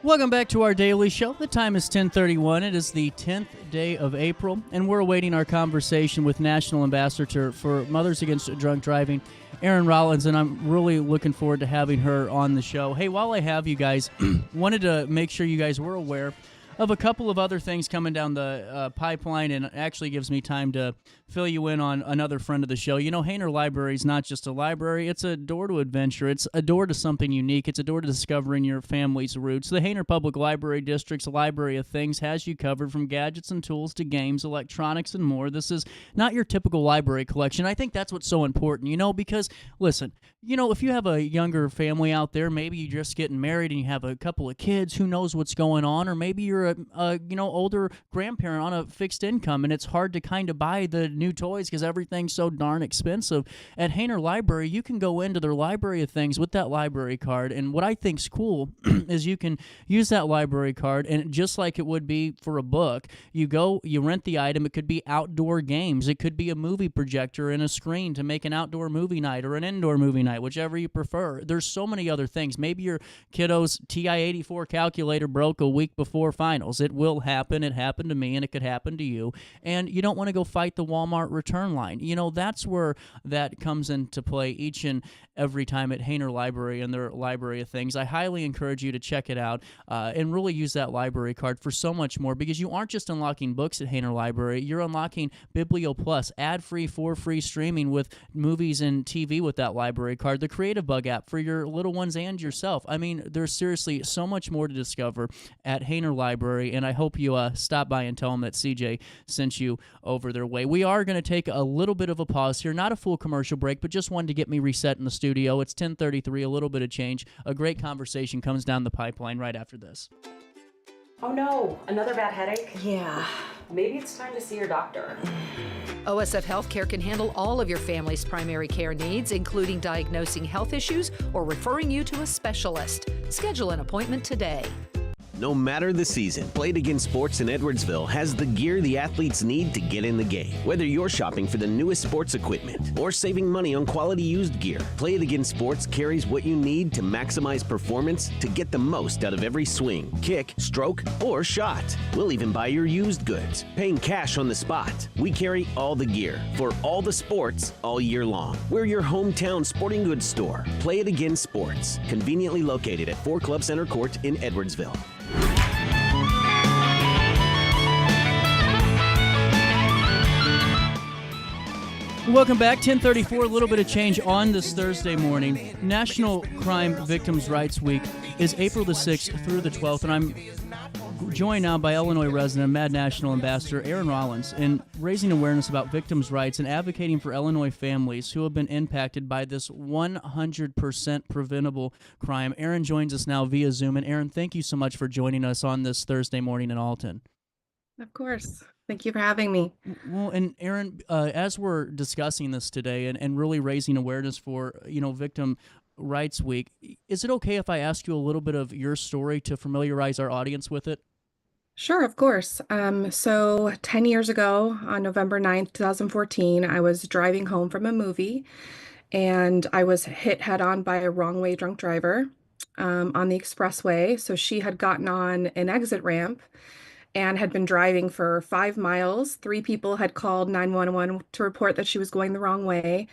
Welcome back to Our Daily Show. The time is 10:31. It is the 10th day of April, and we're awaiting our conversation with National Ambassador for Mothers Against Drunk Driving, Erin Rollins, and I'm really looking forward to having her on the show. Hey, while I have you guys, wanted to make sure you guys were aware of a couple of other things coming down the pipeline, and it actually gives me time to fill you in on another friend of the show. You know, Hainer Library is not just a library, it's a door to adventure. It's a door to something unique. It's a door to discovering your family's roots. The Hainer Public Library District's Library of Things has you covered from gadgets and tools to games, electronics, and more. This is not your typical library collection. I think that's what's so important, you know, because, listen, you know, if you have a younger family out there, maybe you're just getting married and you have a couple of kids, who knows what's going on, or maybe you're a older grandparent on a fixed income and it's hard to kind of buy the new toys because everything's so darn expensive. At Hainer Library, you can go into their Library of Things with that library card, and what I think's cool is you can use that library card, and just like it would be for a book, you go, you rent the item. It could be outdoor games, it could be a movie projector and a screen to make an outdoor movie night or an indoor movie night, whichever you prefer. There's so many other things. Maybe your kiddo's TI-84 calculator broke a week before finals. It will happen. It happened to me, and it could happen to you. And you don't want to go fight the Walmart return line. You know, that's where that comes into play each and every time at Hainer Library and their Library of Things. I highly encourage you to check it out and really use that library card for so much more, because you aren't just unlocking books at Hainer Library. You're unlocking Biblio Plus, ad-free, for free streaming with movies and TV with that library card, the Creative Bug app for your little ones and yourself. I mean, there's seriously so much more to discover at Hainer Library, and I hope you stop by and tell them that CJ sent you over their way. We are going to take a little bit of a pause here, not a full commercial break, but just one to get me reset in the studio. It's 10:33, a little bit of change. A great conversation comes down the pipeline right after this. Oh no, another bad headache? Yeah. Maybe it's time to see your doctor. OSF Healthcare can handle all of your family's primary care needs, including diagnosing health issues or referring you to a specialist. Schedule an appointment today. No matter the season, Play It Again Sports in Edwardsville has the gear the athletes need to get in the game. Whether you're shopping for the newest sports equipment or saving money on quality used gear, Play It Again Sports carries what you need to maximize performance to get the most out of every swing, kick, stroke, or shot. We'll even buy your used goods, paying cash on the spot. We carry all the gear for all the sports all year long. We're your hometown sporting goods store. Play It Again Sports, conveniently located at 4 Club Center Court in Edwardsville. Welcome back. 10:34, a little bit of change on this Thursday morning. National Crime Victims' Rights Week is April the 6th through the 12th, and I'm joined now by Illinois resident, MADD National Ambassador Erin Rollins, in raising awareness about victims' rights and advocating for Illinois families who have been impacted by this 100% preventable crime. Erin joins us now via Zoom, and Erin, thank you so much for joining us on this Thursday morning in Alton. Of course. Thank you for having me. Well, and Erin, as we're discussing this today and really raising awareness for, Victim Rights Week, is it okay if I ask you a little bit of your story to familiarize our audience with it? Sure, of course. So 10 years ago, on November 9th, 2014, I was driving home from a movie, and I was hit head-on by a wrong-way drunk driver on the expressway. So she had gotten on an exit ramp and had been driving for 5 miles. 3 people had called 911 to report that she was going the wrong way.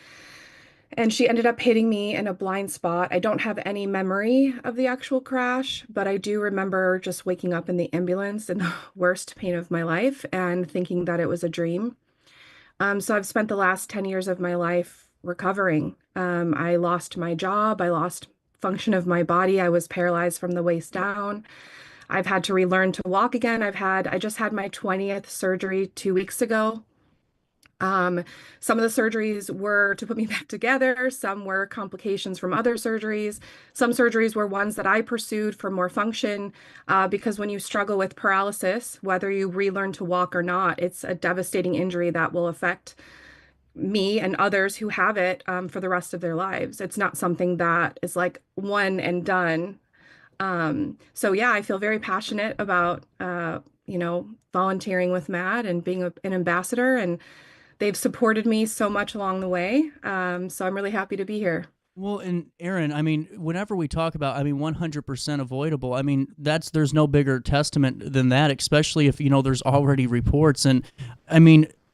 And she ended up hitting me in a blind spot. I don't have any memory of the actual crash, but I do remember just waking up in the ambulance in the worst pain of my life and thinking that it was a dream. So I've spent the last 10 years of my life recovering. I lost my job. I lost function of my body. I was paralyzed from the waist down. I've had to relearn to walk again. I just had my 20th surgery 2 weeks ago. Some of the surgeries were to put me back together. Some were complications from other surgeries. Some surgeries were ones that I pursued for more function, because when you struggle with paralysis, whether you relearn to walk or not, it's a devastating injury that will affect me and others who have it for the rest of their lives. It's not something that is like one and done. So yeah, I feel very passionate about, volunteering with MADD and being an ambassador, and they've supported me so much along the way. So I'm really happy to be here. Well, and Erin, I mean, whenever we talk about, 100% avoidable, there's no bigger testament than that, especially if, there's already reports. And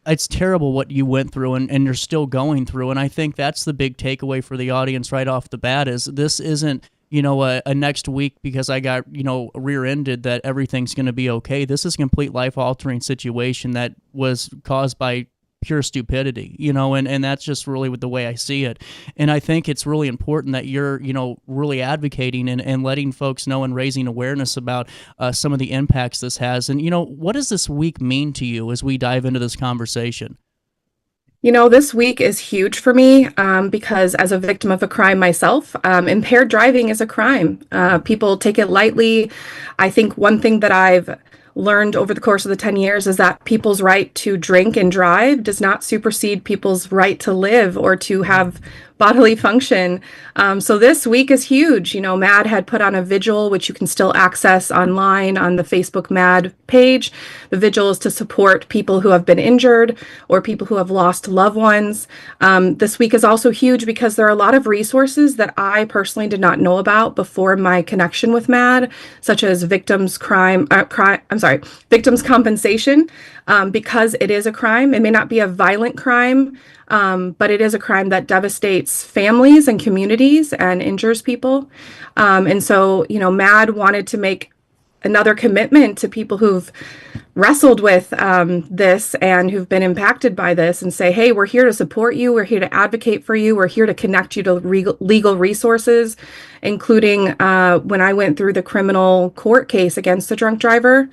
it's terrible what you went through and you're still going through. And I think that's the big takeaway for the audience right off the bat is this isn't, a next week because I got, rear-ended that everything's going to be okay. This is a complete life-altering situation that was caused by pure stupidity, and that's just really the way I see it. And I think it's really important that you're, really advocating and letting folks know and raising awareness about some of the impacts this has. And, what does this week mean to you as we dive into this conversation? This week is huge for me because as a victim of a crime myself, impaired driving is a crime. People take it lightly. I think one thing that I've learned over the course of the 10 years is that people's right to drink and drive does not supersede people's right to live or to have bodily function. So this week is huge. MADD had put on a vigil, which you can still access online on the Facebook MADD page. The vigil is to support people who have been injured or people who have lost loved ones. This week is also huge because there are a lot of resources that I personally did not know about before my connection with MADD, such as victims compensation, because it is a crime. It may not be a violent crime, but it is a crime that devastates families and communities and injures people. And so, MADD wanted to make another commitment to people who've wrestled with this and who've been impacted by this and say, hey, we're here to support you. We're here to advocate for you. We're here to connect you to legal resources, including when I went through the criminal court case against the drunk driver.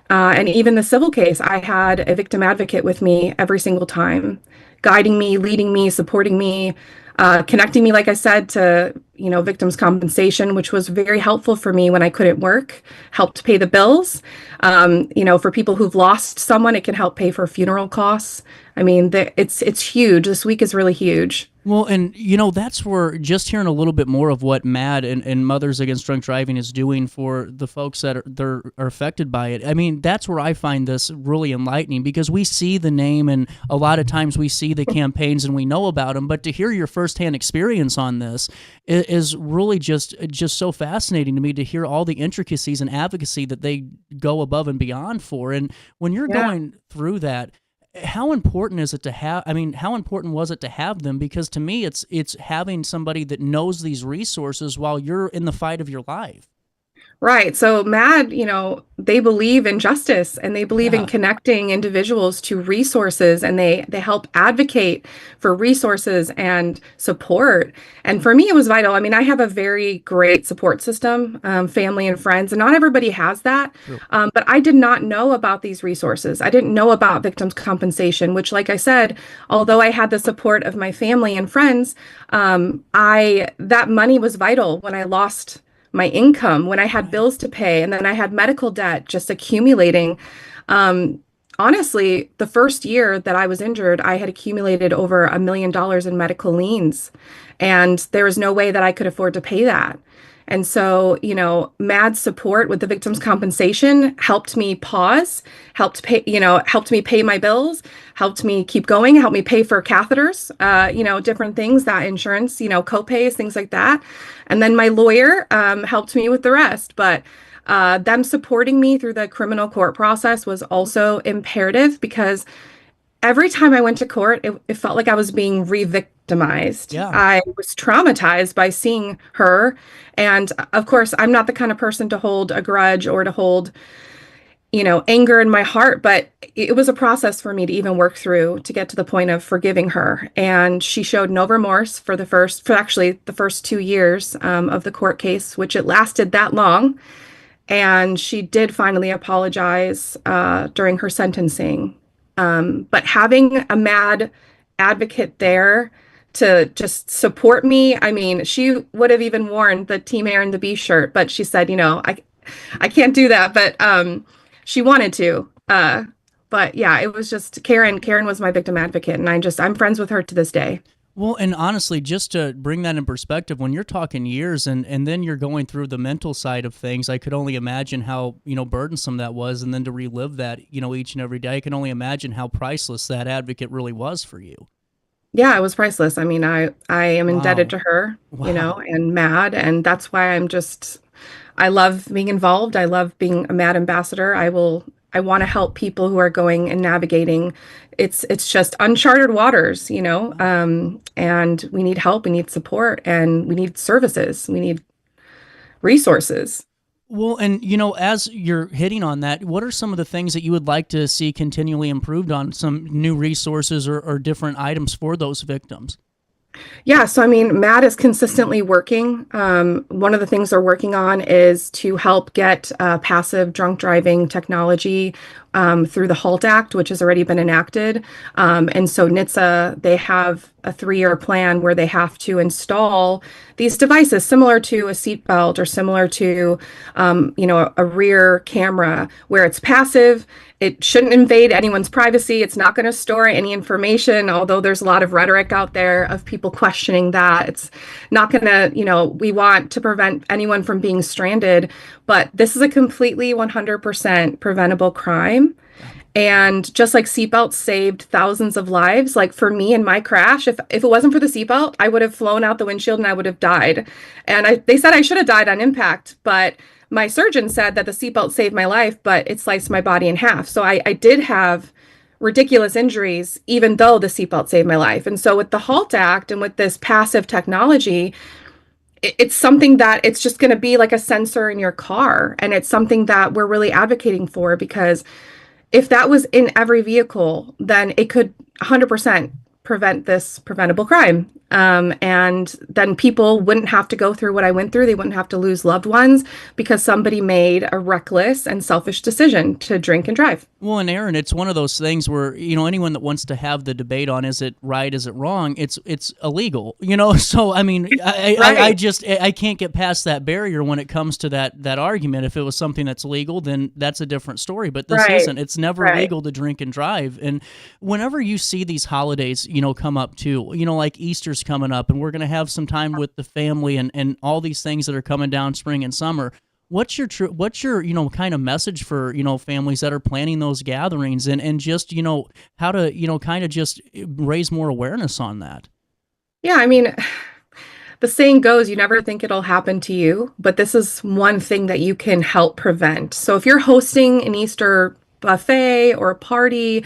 And even the civil case, I had a victim advocate with me every single time, guiding me, leading me, supporting me, connecting me, like I said, to, victims compensation, which was very helpful for me when I couldn't work, helped pay the bills. For people who've lost someone, it can help pay for funeral costs. It's huge. This week is really huge. Well, and that's where just hearing a little bit more of what MADD and Mothers Against Drunk Driving is doing for the folks that are affected by it. That's where I find this really enlightening because we see the name and a lot of times we see the campaigns and we know about them, but to hear your firsthand experience on this is really just so fascinating to me to hear all the intricacies and advocacy that they go above and beyond for. And when you're going through that, how important is it to have? How important was it to have them? Because to me, it's having somebody that knows these resources while you're in the fight of your life. Right. So MADD, they believe in justice and they believe in connecting individuals to resources, and they help advocate for resources and support. And for me, it was vital. I have a very great support system, family and friends, and not everybody has that. But I did not know about these resources. I didn't know about victims compensation, which, like I said, although I had the support of my family and friends, that money was vital when I lost my income, when I had bills to pay, and then I had medical debt just accumulating. Honestly, the first year that I was injured, I had accumulated over $1 million in medical liens, and there was no way that I could afford to pay that. And so, MADD's support with the victims compensation helped me pause, helped me pay my bills, helped me keep going, helped me pay for catheters, different things, that insurance, co-pays, things like that. And then my lawyer helped me with the rest. But them supporting me through the criminal court process was also imperative because every time I went to court, it felt like I was being re-victimized. Yeah. I was traumatized by seeing her. And of course, I'm not the kind of person to hold a grudge or to hold, anger in my heart, but it was a process for me to even work through to get to the point of forgiving her. And she showed no remorse for the first 2 years of the court case, which it lasted that long. And she did finally apologize during her sentencing. But having a MADD advocate there to just support me, I mean, she would have even worn the Team Erin the Bee shirt, but she said, I can't do that, but she wanted to. But yeah, it was just Karen. Karen was my victim advocate, and I'm friends with her to this day. Well, and honestly, just to bring that in perspective, when you're talking years and then you're going through the mental side of things, I could only imagine how, burdensome that was. And then to relive that, each and every day, I can only imagine how priceless that advocate really was for you. Yeah, it was priceless. I mean, I am indebted to her, and MADD, and that's why I love being involved. I love being a MADD ambassador. I want to help people who are going and navigating. It's just uncharted waters, and we need help, we need support, and we need services, we need resources. Well, and as you're hitting on that, what are some of the things that you would like to see continually improved on, some new resources or different items for those victims? Yeah, so I mean, MADD is consistently working. One of the things they're working on is to help get passive drunk driving technology through the HALT Act, which has already been enacted. And so NHTSA, they have a 3-year plan where they have to install these devices similar to a seatbelt or similar to, a rear camera where it's passive. It shouldn't invade anyone's privacy. It's not going to store any information, although there's a lot of rhetoric out there of people questioning that. It's not going to, we want to prevent anyone from being stranded, but this is a completely 100% preventable crime. And just like seatbelts saved thousands of lives, like for me in my crash, if it wasn't for the seatbelt, I would have flown out the windshield and I would have died. And they said I should have died on impact, but my surgeon said that the seatbelt saved my life, but it sliced my body in half. So I did have ridiculous injuries, even though the seatbelt saved my life. And so with the HALT Act and with this passive technology, it's something that it's just going to be like a sensor in your car. And it's something that we're really advocating for, because if that was in every vehicle, then it could 100% prevent this preventable crime. And then people wouldn't have to go through what I went through. They wouldn't have to lose loved ones because somebody made a reckless and selfish decision to drink and drive. Well, and Erin, it's one of those things where, anyone that wants to have the debate on is it right, is it wrong, it's illegal, So, I mean, I can't get past that barrier when it comes to that argument. If it was something that's legal, then that's a different story. But this isn't. It's never legal to drink and drive. And whenever you see these holidays, come up too, like Easter's coming up, and we're going to have some time with the family and all these things that are coming down spring and summer. What's your kind of message for families that are planning those gatherings and just how to kind of just raise more awareness on that? Yeah, I mean, the saying goes, you never think it'll happen to you, but this is one thing that you can help prevent. So if you're hosting an Easter buffet or a party,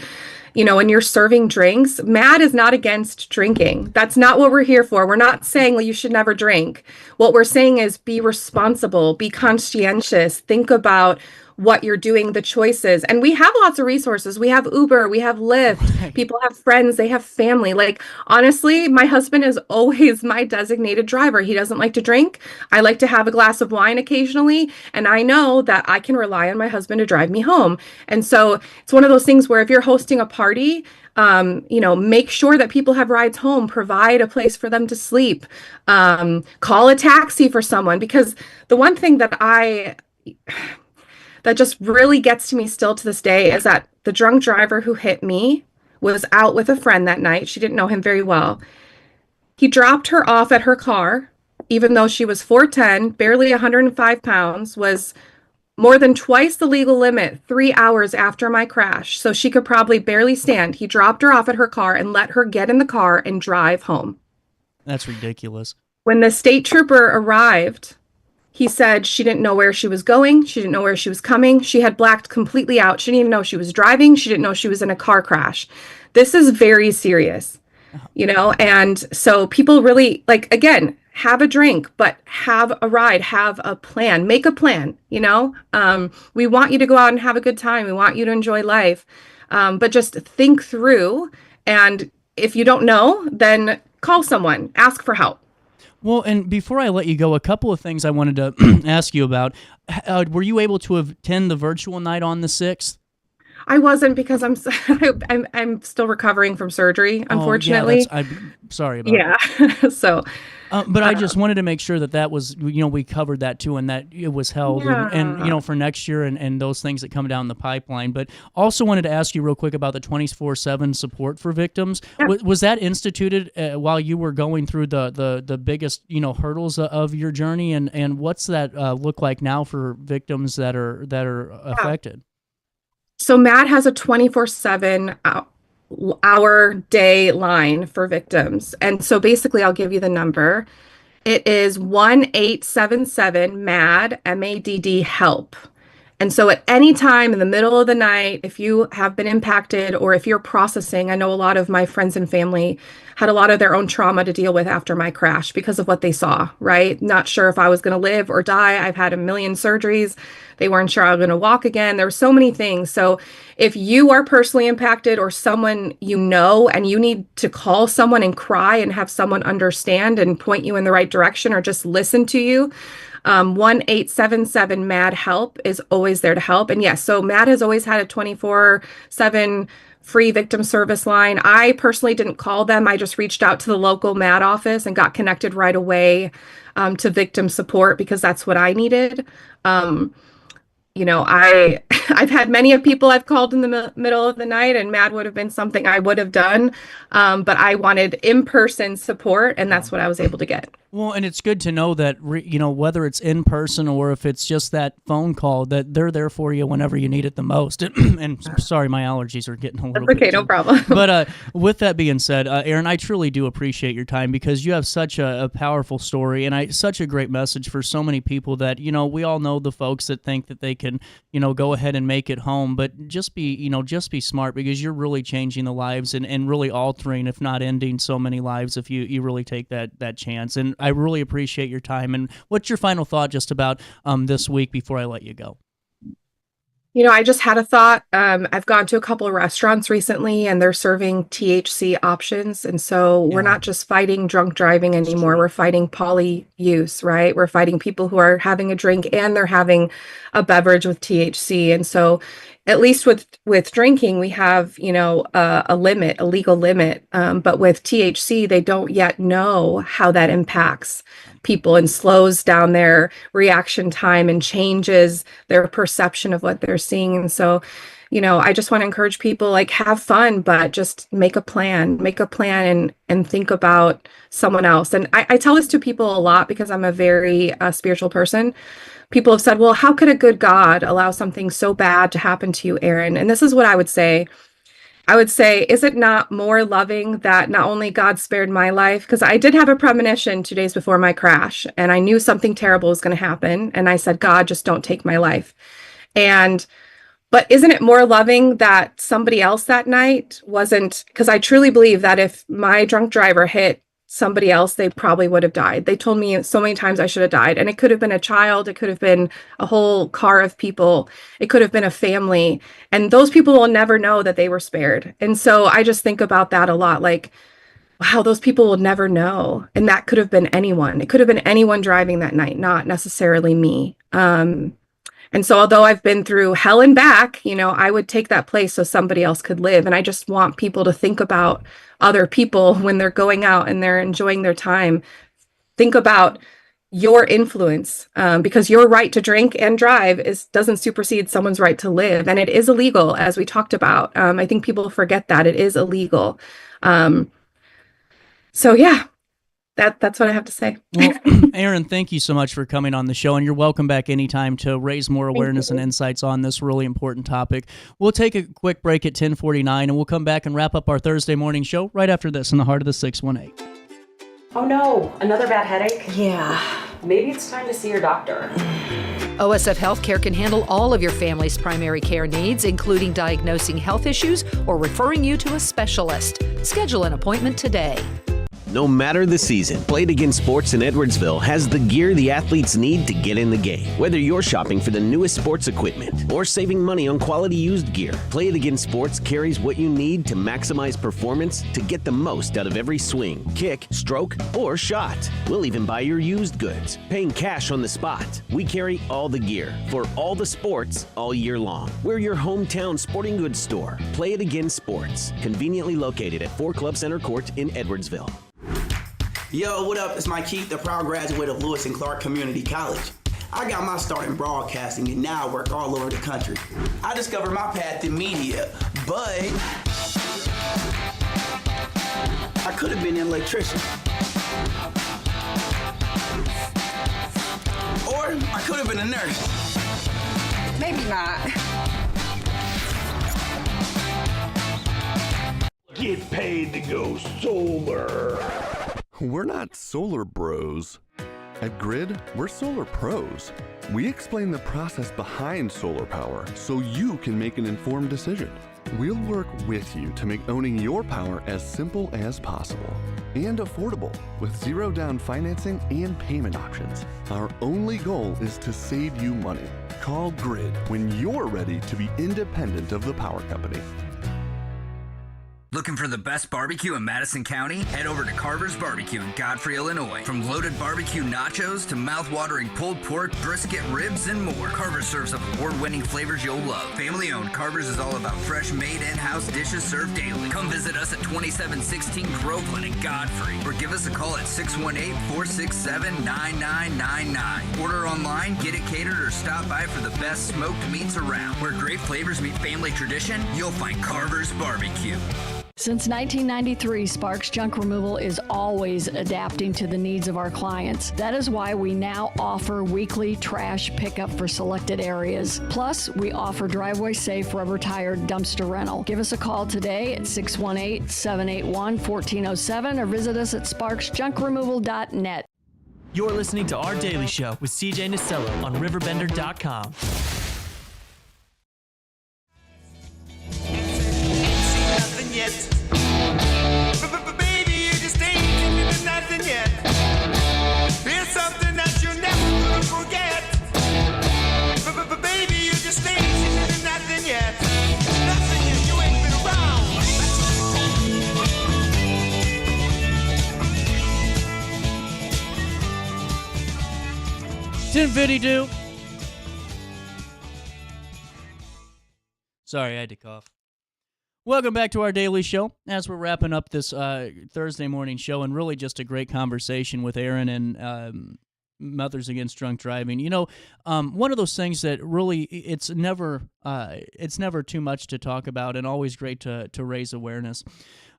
and you're serving drinks, MADD is not against drinking. That's not what we're here for. We're not saying, well, you should never drink. What we're saying is be responsible, be conscientious, think about what you're doing, the choices. And we have lots of resources. We have Uber, we have Lyft, people have friends, they have family. Like, honestly, my husband is always my designated driver. He doesn't like to drink. I like to have a glass of wine occasionally. And I know that I can rely on my husband to drive me home. And so it's one of those things where if you're hosting a party, make sure that people have rides home, provide a place for them to sleep, call a taxi for someone. Because the one thing that just really gets to me still to this day is that the drunk driver who hit me was out with a friend that night. She didn't know him very well. He dropped her off at her car, even though she was 4'10", barely 105 pounds, was more than twice the legal limit 3 hours after my crash. So she could probably barely stand. He dropped her off at her car and let her get in the car and drive home. That's ridiculous. When the state trooper arrived, he said she didn't know where she was going. She didn't know where she was coming. She had blacked completely out. She didn't even know she was driving. She didn't know she was in a car crash. This is very serious, and so people really, again, have a drink, but have a ride, have a plan, make a plan, we want you to go out and have a good time. We want you to enjoy life. But just think through. And if you don't know, then call someone, ask for help. Well, and before I let you go, a couple of things I wanted to ask you about. Were you able to attend the virtual night on the 6th? I wasn't because I'm still recovering from surgery, unfortunately. I'm sorry about Yeah. So, but I just wanted to make sure that was, we covered that too, and that it was held, and for next year and those things that come down the pipeline. But also wanted to ask you real quick about the 24/7 support for victims. Yeah. Was that instituted while you were going through the biggest hurdles of your journey, and what's that look like now for victims that are affected? So MADD has a 24/7 hour day line for victims. And so basically I'll give you the number. It is 1-877 MADD, MADD help. And so at any time in the middle of the night, if you have been impacted or if you're processing, I know a lot of my friends and family had a lot of their own trauma to deal with after my crash because of what they saw, right? Not sure if I was going to live or die. I've had a million surgeries. They weren't sure I was going to walk again. There were so many things. So if you are personally impacted or someone you know and you need to call someone and cry and have someone understand and point you in the right direction or just listen to you, 1-877 MADD help is always there to help. And yes, so MADD has always had a 24/7 free victim service line. I personally didn't call them. I just reached out to the local MADD office and got connected right away to victim support because that's what I needed. I've had many of people I've called in the middle of the night, and MADD would have been something I would have done. But I wanted in-person support, and that's what I was able to get. Well, and it's good to know that, whether it's in person or if it's just that phone call, that they're there for you whenever you need it the most. And sorry, my allergies are getting a little bit. Okay, no problem. But with that being said, Erin, I truly do appreciate your time because you have such a powerful story and such a great message for so many people that, we all know the folks that think that they can, go ahead and make it home, but just be smart because you're really changing the lives and really altering, if not ending so many lives if you really take that chance. And I really appreciate your time. And what's your final thought just about this week before I let you go? I just had a thought. I've gone to a couple of restaurants recently and they're serving THC options. And so we're not just fighting drunk driving anymore. We're fighting poly use, right? We're fighting people who are having a drink and they're having a beverage with THC. And so at least with drinking, we have, a legal limit. But with THC, they don't yet know how that impacts people and slows down their reaction time and changes their perception of what they're seeing. And so, I just want to encourage people, have fun, but just make a plan and think about someone else. And I tell this to people a lot because I'm a very spiritual person. People have said, well, how could a good God allow something so bad to happen to you, Erin? And this is what I would say. I would say, is it not more loving that not only God spared my life, because I did have a premonition 2 days before my crash, and I knew something terrible was going to happen. And I said, God, just don't take my life. But isn't it more loving that somebody else that night wasn't, because I truly believe that if my drunk driver hit somebody else, they probably would have died. They told me so many times I should have died. And it could have been a child. It could have been a whole car of people. It could have been a family. And those people will never know that they were spared. And so I just think about that a lot. Wow, those people will never know. And that could have been anyone. It could have been anyone driving that night, not necessarily me. And so although I've been through hell and back, I would take that place so somebody else could live. And I just want people to think about other people when they're going out and they're enjoying their time. Think about your influence because your right to drink and drive doesn't supersede someone's right to live. And it is illegal, as we talked about. I think people forget that it is illegal. So yeah. That's what I have to say. Well, Erin, thank you so much for coming on the show, and you're welcome back anytime to raise more awareness and insights on this really important topic. We'll take a quick break at 10:49, and we'll come back and wrap up our Thursday morning show right after this in the heart of the 618. Oh no, another bad headache? Yeah. Maybe it's time to see your doctor. OSF Healthcare can handle all of your family's primary care needs, including diagnosing health issues or referring you to a specialist. Schedule an appointment today. No matter the season, Played Again Sports in Edwardsville has the gear the athletes need to get in the game. Whether you're shopping for the newest sports equipment or saving money on quality used gear, Played Again Sports carries what you need to maximize performance to get the most out of every swing, kick, stroke, or shot. We'll even buy your used goods, paying cash on the spot. We carry all the gear for all the sports all year long. We're your hometown sporting goods store. Play It Again Sports, conveniently located at 4 Club Center Court in Edwardsville. Yo, what up? It's Mike Keith, the proud graduate of Lewis and Clark Community College. I got my start in broadcasting and now I work all over the country. I discovered my path in media, but I could have been an electrician. Or I could have been a nurse. Maybe not. Get paid to go solar. We're not solar bros. At Grid, we're solar pros. We explain the process behind solar power so you can make an informed decision. We'll work with you to make owning your power as simple as possible and affordable with zero down financing and payment options. Our only goal is to save you money. Call Grid when you're ready to be independent of the power company. Looking for the best barbecue in Madison County? Head over to Carver's Barbecue in Godfrey, Illinois. From loaded barbecue nachos to mouth-watering pulled pork, brisket, ribs, and more, Carver's serves up award-winning flavors you'll love. Family-owned, Carver's is all about fresh, made in-house dishes served daily. Come visit us at 2716 Groveland in Godfrey, or give us a call at 618-467-9999. Order online, get it catered, or stop by for the best smoked meats around. Where great flavors meet family tradition, you'll find Carver's Barbecue. Since 1993, Sparks Junk Removal is always adapting to the needs of our clients. That is why we now offer weekly trash pickup for selected areas. Plus, we offer driveway-safe rubber-tired dumpster rental. Give us a call today at 618-781-1407 or visit us at sparksjunkremoval.net. You're listening to Our Daily Show with CJ Nasello on RiverBender.com. Nothing yet. Baby, you just ain't into nothing yet. It's something that you're never gonna forget. Baby, you just ain't into nothing yet. Nothing yet, you ain't been around. 10:52. Sorry, I had to cough. Welcome back to Our Daily Show. As we're wrapping up this Thursday morning show, and really just a great conversation with Erin and Mothers Against Drunk Driving. You know, one of those things that really it's never too much to talk about, and always great to raise awareness.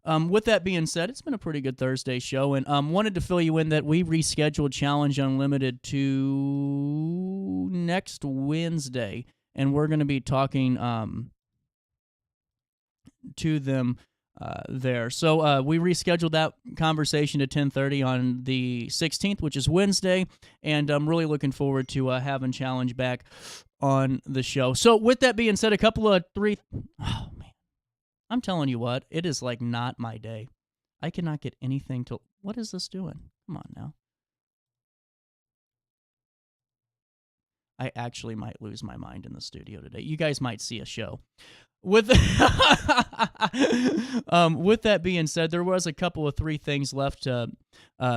With that being said, it's been a pretty good Thursday show, and wanted to fill you in that we rescheduled Challenge Unlimited to next Wednesday, and we're going to be talking to them there. So we rescheduled that conversation to 10:30 on the 16th, which is Wednesday, and I'm really looking forward to having Challenge back on the show. So with that being said, oh man, I'm telling you what, it is like not my day. I cannot get anything to, what is this doing? Come on now. I actually might lose my mind in the studio today. You guys might see a show. With that being said, there was a couple of three things left to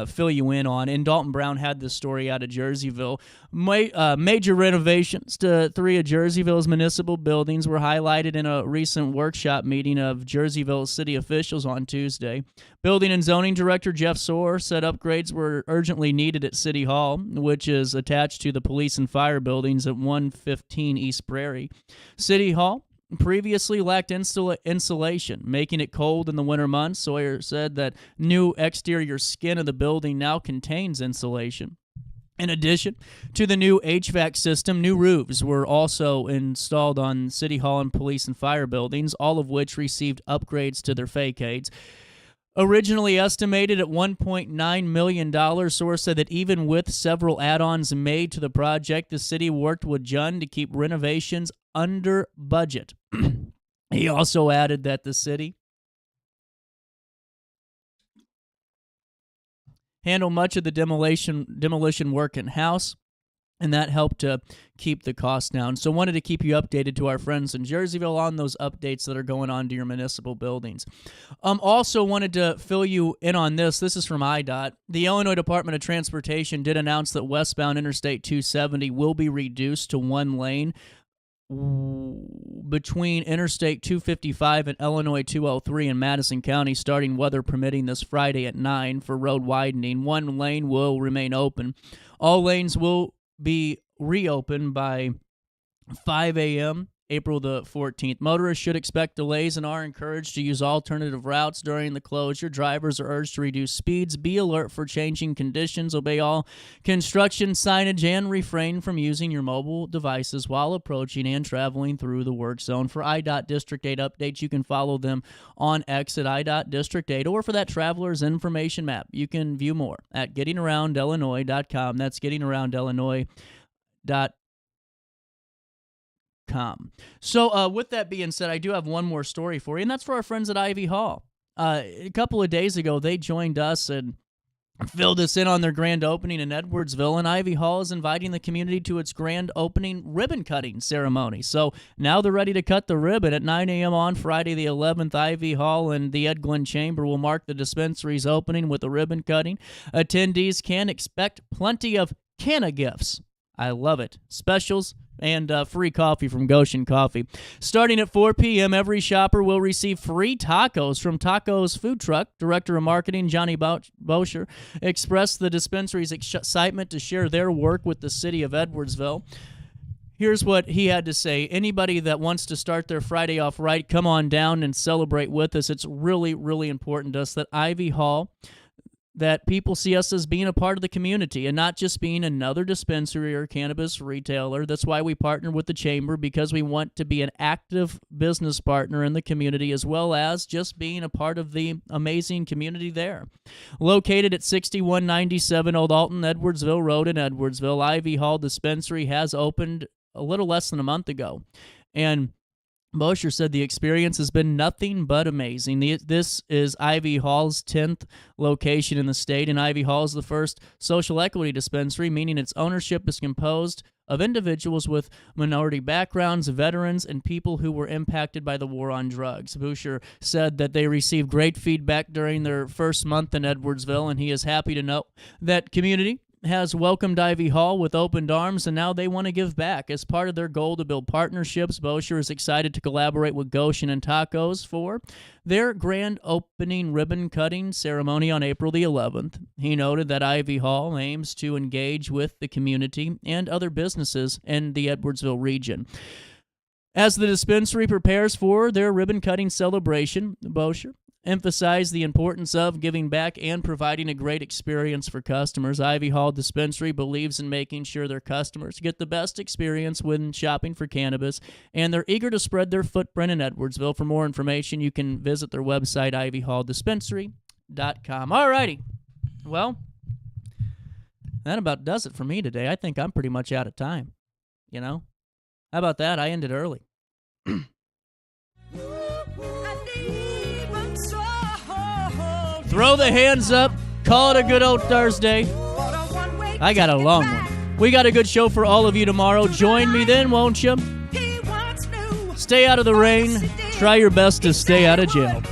fill you in on. And Dalton Brown had this story out of Jerseyville. Major renovations to three of Jerseyville's municipal buildings were highlighted in a recent workshop meeting of Jerseyville city officials on Tuesday. Building and Zoning Director Jeff Soar said upgrades were urgently needed at City Hall, which is attached to the police and fire buildings at 115 East Prairie. City Hall previously lacked insulation, making it cold in the winter months. Sawyer said that new exterior skin of the building now contains insulation. In addition to the new HVAC system, new roofs were also installed on City Hall and police and fire buildings, all of which received upgrades to their facades. Originally estimated at $1.9 million, Source said that even with several add-ons made to the project, the city worked with Jund to keep renovations under budget. He also added that the city handle much of the demolition work in-house, and that helped to keep the cost down. So wanted to keep you updated to our friends in Jerseyville on those updates that are going on to your municipal buildings. Also wanted to fill you in on this. This is from IDOT. The Illinois Department of Transportation did announce that westbound Interstate 270 will be reduced to one lane between Interstate 255 and Illinois 203 in Madison County, starting weather permitting this Friday at 9 for road widening. One lane will remain open. All lanes will be reopened by 5 a.m. April the 14th. Motorists should expect delays and are encouraged to use alternative routes during the closure. Drivers are urged to reduce speeds, be alert for changing conditions, obey all construction signage, and refrain from using your mobile devices while approaching and traveling through the work zone. For IDOT District 8 updates, you can follow them on X at IDOT District 8, or for that traveler's information map, you can view more at gettingaroundillinois.com. That's gettingaroundillinois.com. So with that being said, I do have one more story for you, and that's for our friends at Ivy Hall. A couple of days ago, they joined us and filled us in on their grand opening in Edwardsville, and Ivy Hall is inviting the community to its grand opening ribbon-cutting ceremony. So now they're ready to cut the ribbon at 9 a.m. on Friday the 11th. Ivy Hall and the Ed Glenn Chamber will mark the dispensary's opening with a ribbon cutting. Attendees can expect plenty of canna gifts. I love it. Specials and free coffee from Goshen Coffee. Starting at 4 p.m., every shopper will receive free tacos from Tacos Food Truck. Director of Marketing Johnny Boucher expressed the dispensary's excitement to share their work with the city of Edwardsville. Here's what he had to say. Anybody that wants to start their Friday off right, come on down and celebrate with us. It's really, really important to us that Ivy Hall, that people see us as being a part of the community and not just being another dispensary or cannabis retailer. That's why we partner with the Chamber, because we want to be an active business partner in the community, as well as just being a part of the amazing community there. Located at 6197 Old Alton Edwardsville Road in Edwardsville, Ivy Hall Dispensary has opened a little less than a month ago. And Mosher said the experience has been nothing but amazing. This is Ivy Hall's 10th location in the state, and Ivy Hall is the first social equity dispensary, meaning its ownership is composed of individuals with minority backgrounds, veterans, and people who were impacted by the war on drugs. Boucher said that they received great feedback during their first month in Edwardsville, and he is happy to know that community has welcomed Ivy Hall with open arms, and now they want to give back. As part of their goal to build partnerships, Boucher is excited to collaborate with Goshen and Tacos for their grand opening ribbon-cutting ceremony on April the 11th. He noted that Ivy Hall aims to engage with the community and other businesses in the Edwardsville region. As the dispensary prepares for their ribbon-cutting celebration, Boucher emphasized the importance of giving back and providing a great experience for customers. Ivy Hall Dispensary believes in making sure their customers get the best experience when shopping for cannabis, and they're eager to spread their footprint in Edwardsville. For more information, you can visit their website, ivyhalldispensary.com. All righty. Well, that about does it for me today. I think I'm pretty much out of time. You know? How about that? I ended early. Throw the hands up. Call it a good old Thursday. I got a long one. We got a good show for all of you tomorrow. Join me then, won't you? Stay out of the rain. Try your best to stay out of jail.